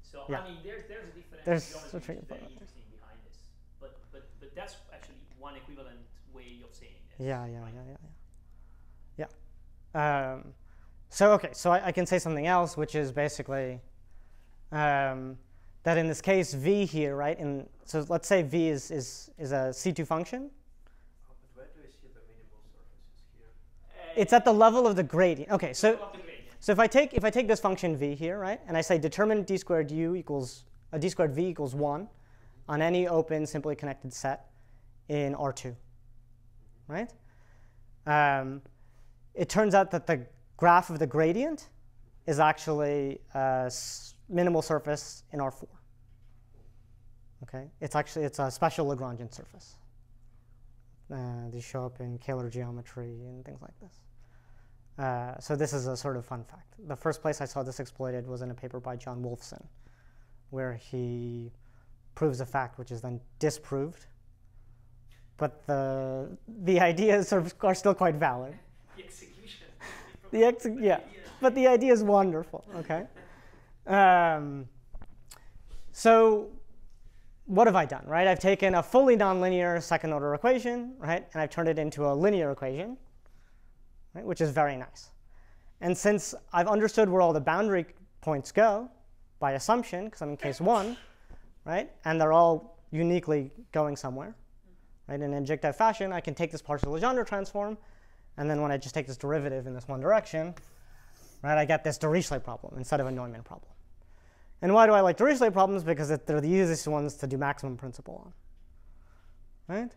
So Yeah. I mean, there's a difference. There's which is something very about interesting behind this, but that's actually one equivalent way of saying this. Yeah. So I can say something else, which is basically that in this case, v here, right? So let's say v is a C2 function. But where do you see the minimal surfaces here? It's at the level of the gradient. Okay, so Of the gradient. so if I take this function v here, right, and I say determine d squared u equals d squared v equals 1 on any open simply connected set in R2, right? It turns out that the graph of the gradient is actually a minimal surface in R4. Okay, it's a special Lagrangian surface. These show up in Kähler geometry and things like this. So this is a sort of fun fact. The first place I saw this exploited was in a paper by John Wolfson, where he proves a fact which is then disproved. But the ideas are still quite valid. The execution. But the idea is wonderful. Okay. So what have I done, right? I've taken a fully nonlinear second-order equation, right, and I've turned it into a linear equation, right, which is very nice. And since I've understood where all the boundary points go by assumption, because I'm in case 1, right, and they're all uniquely going somewhere, right, in an injective fashion, I can take this partial Legendre transform, and then when I just take this derivative in this one direction, right, I get this Dirichlet problem instead of a Neumann problem. And why do I like Dirichlet problems? Because they're the easiest ones to do maximum principle on, right?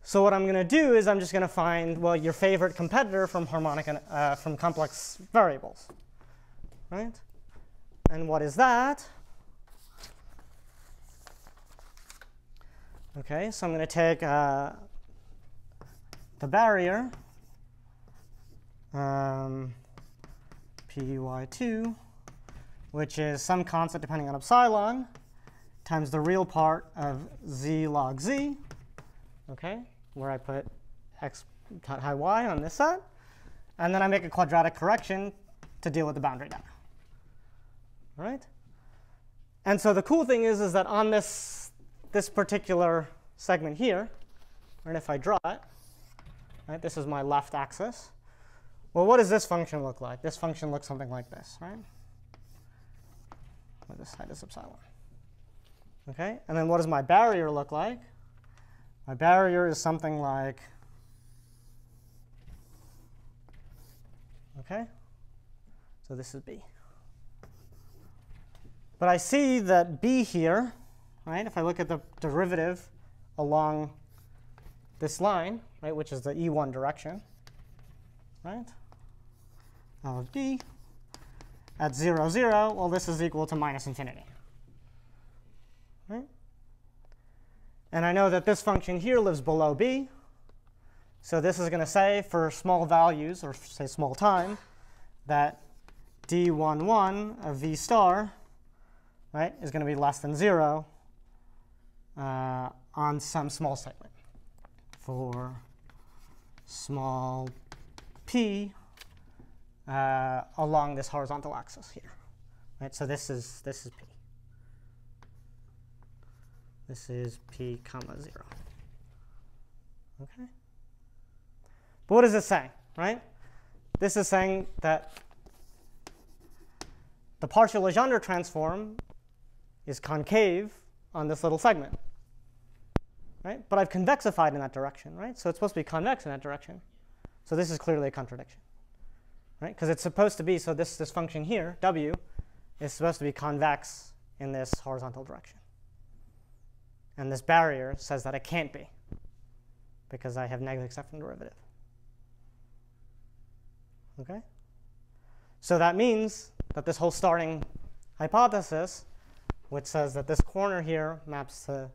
So what I'm going to do is I'm just going to find, well, your favorite competitor from from complex variables, right? And what is that? Okay, so I'm going to take the barrier, PY2, which is some constant depending on epsilon, times the real part of z log z, okay, where I put x cut high y on this side. And then I make a quadratic correction to deal with the boundary data. All right? And so the cool thing is that on this particular segment here, and if I draw it, right, this is my left axis. Well, what does this function look like? This function looks something like this, right? Where this side is epsilon. Okay, and then what does my barrier look like? My barrier is something like, okay, so this is B. But I see that B here, right, if I look at the derivative along this line, right, which is the E1 direction, right, L of D, at 0, 0, well, this is equal to minus infinity. Right? And I know that this function here lives below b. So this is going to say for small values, or say small time, that d11 of v star, right, is going to be less than 0 on some small segment for small p along this horizontal axis here. Right? So this is p. This is p comma 0. Okay. But what does this say, right? This is saying that the partial Legendre transform is concave on this little segment, right? But I've convexified in that direction, right? So it's supposed to be convex in that direction. So this is clearly a contradiction, right? Because it's supposed to be, so this function here, w, is supposed to be convex in this horizontal direction. And this barrier says that it can't be, because I have negative second derivative. Okay? So that means that this whole starting hypothesis, which says that this corner here maps to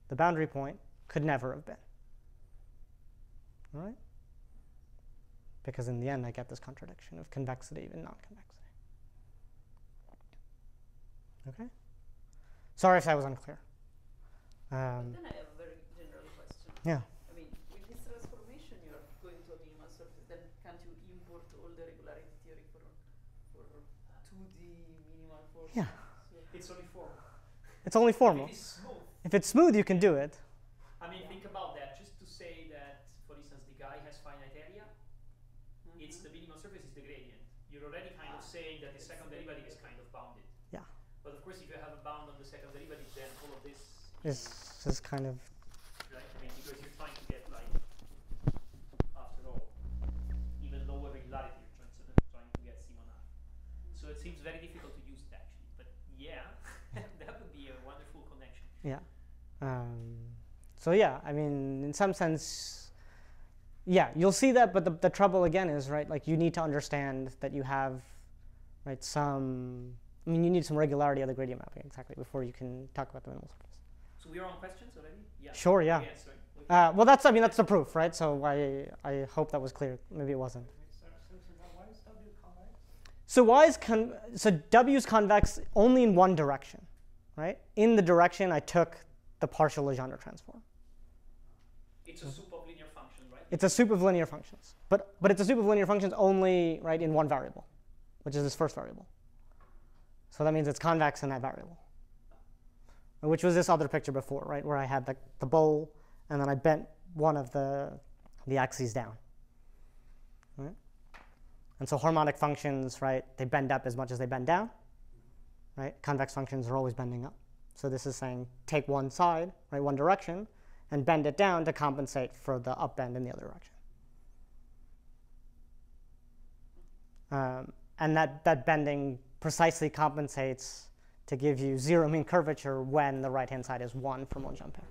the boundary point, could never have been. All right? Because in the end, I get this contradiction of convexity and non-convexity. Okay? Sorry if that was unclear. Then I have a very general question. Yeah. I mean, with this transformation, you are going to a minimal surface. Then can't you import all the regularity theory for 2D minimal force? Yeah. So It's only formal. It's only formal. If it's smooth. If it's smooth, you can do it. I mean, think about that. Just to say that, for instance, the guy has finite area. It's the minimal surface is the gradient. You're already kind of saying that the second derivative is kind of bounded. Yeah. But of course, if you have a bound on the second derivative, then all of this Is kind of, right. I mean, because you're trying to get like, after all, even lower regularity. You're trying to get C1 R. So it seems very difficult to use it actually. But yeah, that would be a wonderful connection. yeah. So yeah, I mean, in some sense, yeah, you'll see that. But the trouble again is, right, like you need to understand that you have, right, I mean, you need some regularity of the gradient mapping exactly before you can talk about the minimal surface. So we are on questions already? Yeah. Sure, yeah. Well, that's the proof, right? So I hope that was clear. Maybe it wasn't. Why is W convex? So W is convex only in one direction, right? In the direction I took the partial Legendre transform. It's a soup of linear functions, right? It's a soup of linear functions, but it's a soup of linear functions only, right, in one variable, which is this first variable. So that means it's convex in that variable, which was this other picture before, right, where I had the bowl, and then I bent one of the axes down. Right? And so harmonic functions, right, they bend up as much as they bend down. Right? Convex functions are always bending up. So this is saying take one side, right, one direction, and bend it down to compensate for the up bend in the other direction. And that bending precisely compensates to give you zero mean curvature when the right-hand side is 1 from one jump in.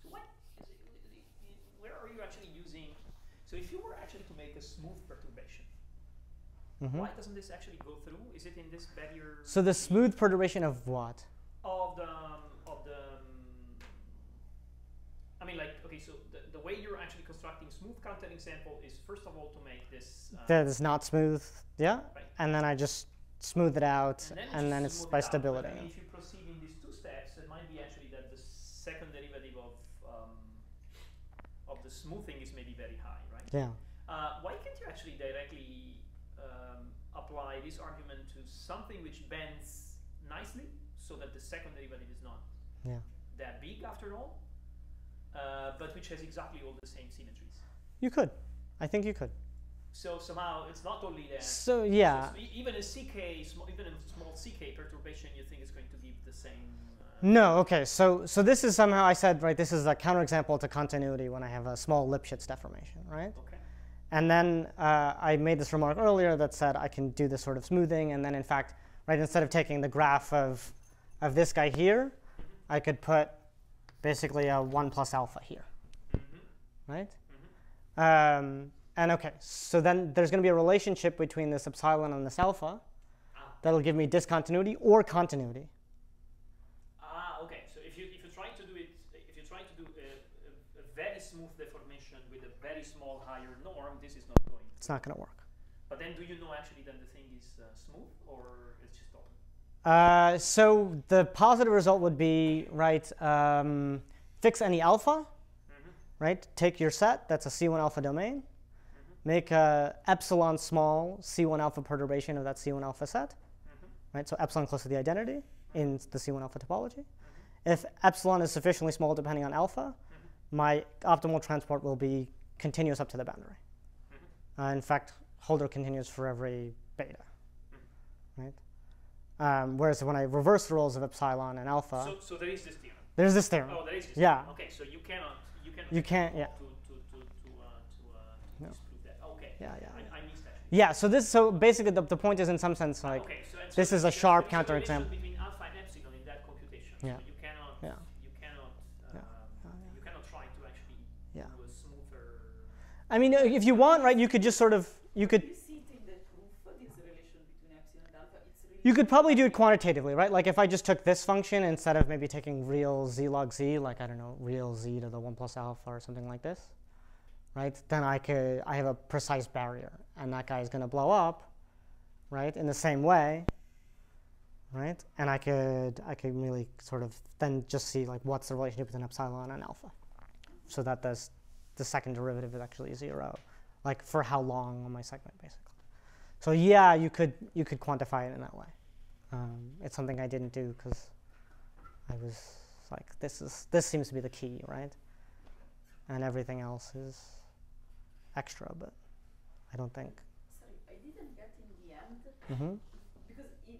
So where are you actually using, so if you were actually to make a smooth perturbation, why doesn't this actually go through? Is it in this barrier? So the smooth perturbation of what? Of the I mean, like, okay, so the way you're actually constructing smooth counterexample is first of all to make this that is not smooth, yeah, right. And then I just smooth it out, and then it's by stability. But I mean, if you proceed in these two steps, it might be actually that the second derivative of the smoothing is maybe very high, right? Yeah. Why can't you actually directly apply this argument to something which bends nicely, so that the second derivative is not that big after all, but which has exactly all the same symmetries? You could. I think you could. So somehow it's not only that. So yeah. So even a even a small CK perturbation, you think is going to give the same. No. Okay. So this is somehow I said, right. This is a counterexample to continuity when I have a small Lipschitz deformation, right? Okay. And then I made this remark earlier that said I can do this sort of smoothing, and then in fact, right, instead of taking the graph of this guy here, I could put basically a 1 plus alpha here, right? And okay, so then there's going to be a relationship between this epsilon and this alpha that'll give me discontinuity or continuity. Okay. So if you're trying to do it, if you're trying to do a very smooth deformation with a very small higher norm, this is not going. It's not going to work. But then, do you know actually that the thing is smooth, or it's just open? So the positive result would be, right, fix any alpha, right? Take your set, that's a C1 alpha domain. Make a epsilon small C1 alpha perturbation of that C1 alpha set, right? So epsilon close to the identity in the C1 alpha topology. If epsilon is sufficiently small depending on alpha, my optimal transport will be continuous up to the boundary. In fact, Holder continues for every beta, right? Whereas when I reverse the roles of epsilon and alpha, so there is this theorem. there's this theorem. Oh, there is this. Yeah. Theorem. Okay, so you cannot. You can't. Yeah. To disprove that. Okay. Yeah. I missed that. Yeah. So basically, the point is in some sense like Okay, so this is a sharp there is a relation counterexample. between alpha and epsilon in that computation. Yeah. So you cannot. Yeah. You cannot. You cannot try to actually do a smoother. I mean, if you want, right, you could just sort of You see it in the proof, this relation between epsilon and alpha. It's really you could probably do it quantitatively, right? Like if I just took this function instead of maybe taking real z log z, like I don't know, real z to the 1 plus alpha or something like this, right? Then I have a precise barrier, and that guy is going to blow up, right, in the same way, right? And I could really sort of then just see like what's the relationship between epsilon and alpha, so that the second derivative is actually 0, like for how long on my segment, basically. So yeah, you could quantify it in that way. It's something I didn't do because I was like, this seems to be the key, right? And everything else is extra, but I don't think. Sorry, I didn't get in the end. Because in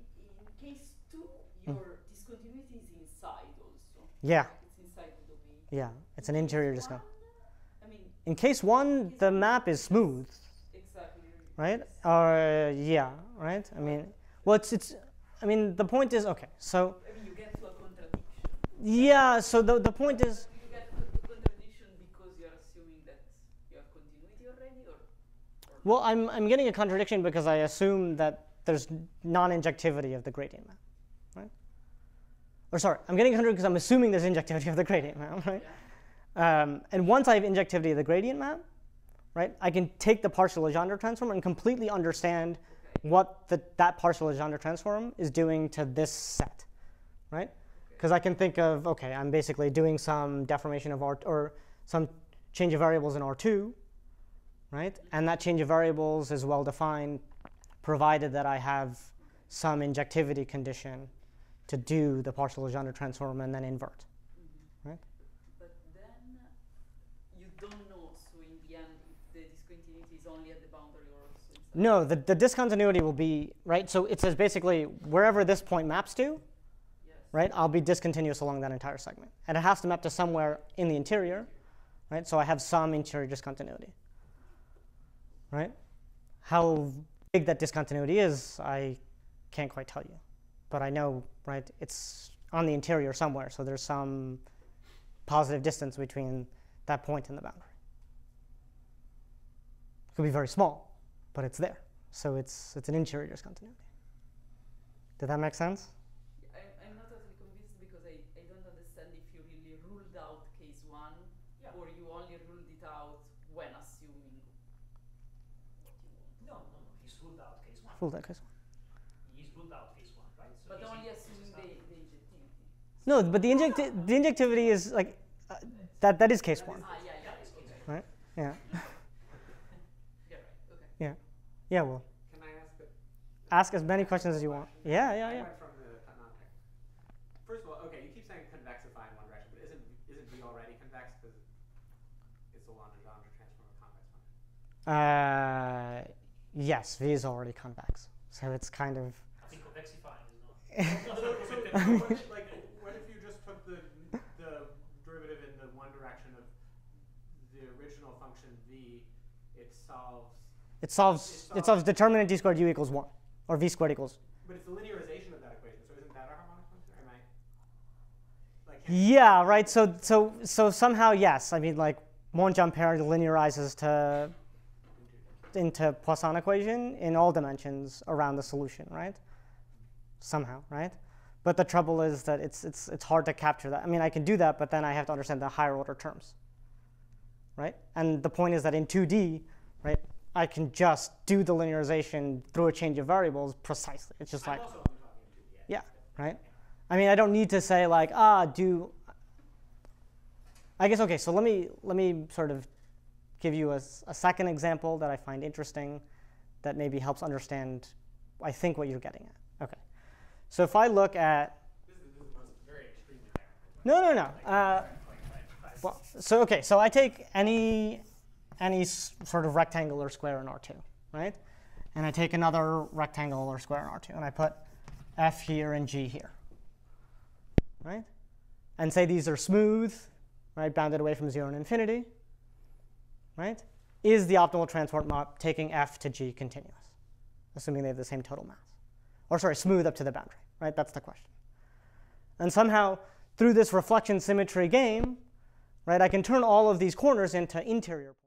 case 2, your discontinuity is inside also. Yeah. It's inside the domain. Yeah, it's an interior Case discount. 1, I mean, In case 1, the map is smooth, exactly. right? Yes. Or yeah, right? I mean, well, I mean, the point is, okay, so I mean, you get to a contradiction. yeah, so the point is, You get to a contradiction because you're assuming that you have continuity already, or well, I'm getting a contradiction because I assume that there's non-injectivity of the gradient map, right? Or sorry, I'm getting a contradiction because I'm assuming there's injectivity of the gradient map, right? yeah. And once I have injectivity of the gradient map, right, I can take the partial Legendre transform and completely understand what that partial Legendre transform is doing to this set, right? Because I can think of, okay, I'm basically doing some deformation of R, or some change of variables in R2, right? And that change of variables is well defined, provided that I have some injectivity condition to do the partial Legendre transform and then invert, right? But then you don't know, so in the end, if the discontinuity is only at the boundary or also inside. No, the discontinuity will be, right? So it says basically wherever this point maps to, Yes. right, I'll be discontinuous along that entire segment. And it has to map to somewhere in the interior, right? So I have some interior discontinuity, right? How big that discontinuity is, I can't quite tell you. But I know, right, it's on the interior somewhere, so there's some positive distance between that point and the boundary. It could be very small, but it's there. So it's an interior discontinuity. Did that make sense? I'm not totally convinced because I don't understand if you really ruled out case 1 or you only ruled it out when assuming what you want. No. He's ruled out case 1. Full that case. He's ruled out case 1, right? So But he's only in- assuming the injectivity. No, but the injectivity is like, that is case 1, Yeah. That is case 1. right? Yeah. You're right. Okay. Yeah, well, Can I ask a ask as many questions as you want. Yeah. I went from the non-tech. First of all, okay, you keep saying convexify in one direction, but isn't V already convex because it's a Legendre transform of convex function? Yes, V is already convex, so it's kind of. I think convexifying is not. What if you just took the derivative in the one direction of the original function V? It solves determinant d squared u equals 1, or v squared equals. But it's the linearization of that equation, so isn't that a harmonic function? Or am I like? Yeah, right. So somehow yes. I mean, like Monge-Ampere linearizes to into Poisson equation in all dimensions around the solution, right? Somehow, right? But the trouble is that it's hard to capture that. I mean, I can do that, but then I have to understand the higher order terms, right? And the point is that in 2D, right, I can just do the linearization through a change of variables precisely. It's just like, I'm also only talking in 2D. yeah, right? I mean, I don't need to say like, I guess, okay, so let me sort of give you a second example that I find interesting that maybe helps understand, I think, what you're getting at. Okay. So if I look at, This is very extremely technical. no. Well, so okay, so I take any sort of rectangle or square in R2, right? And I take another rectangle or square in R2, and I put F here and G here, right? And say these are smooth, right, bounded away from 0 and infinity, right? Is the optimal transport map taking F to G continuous, assuming they have the same total mass? Or sorry, smooth up to the boundary, right? That's the question. And somehow, through this reflection symmetry game, right, I can turn all of these corners into interior points.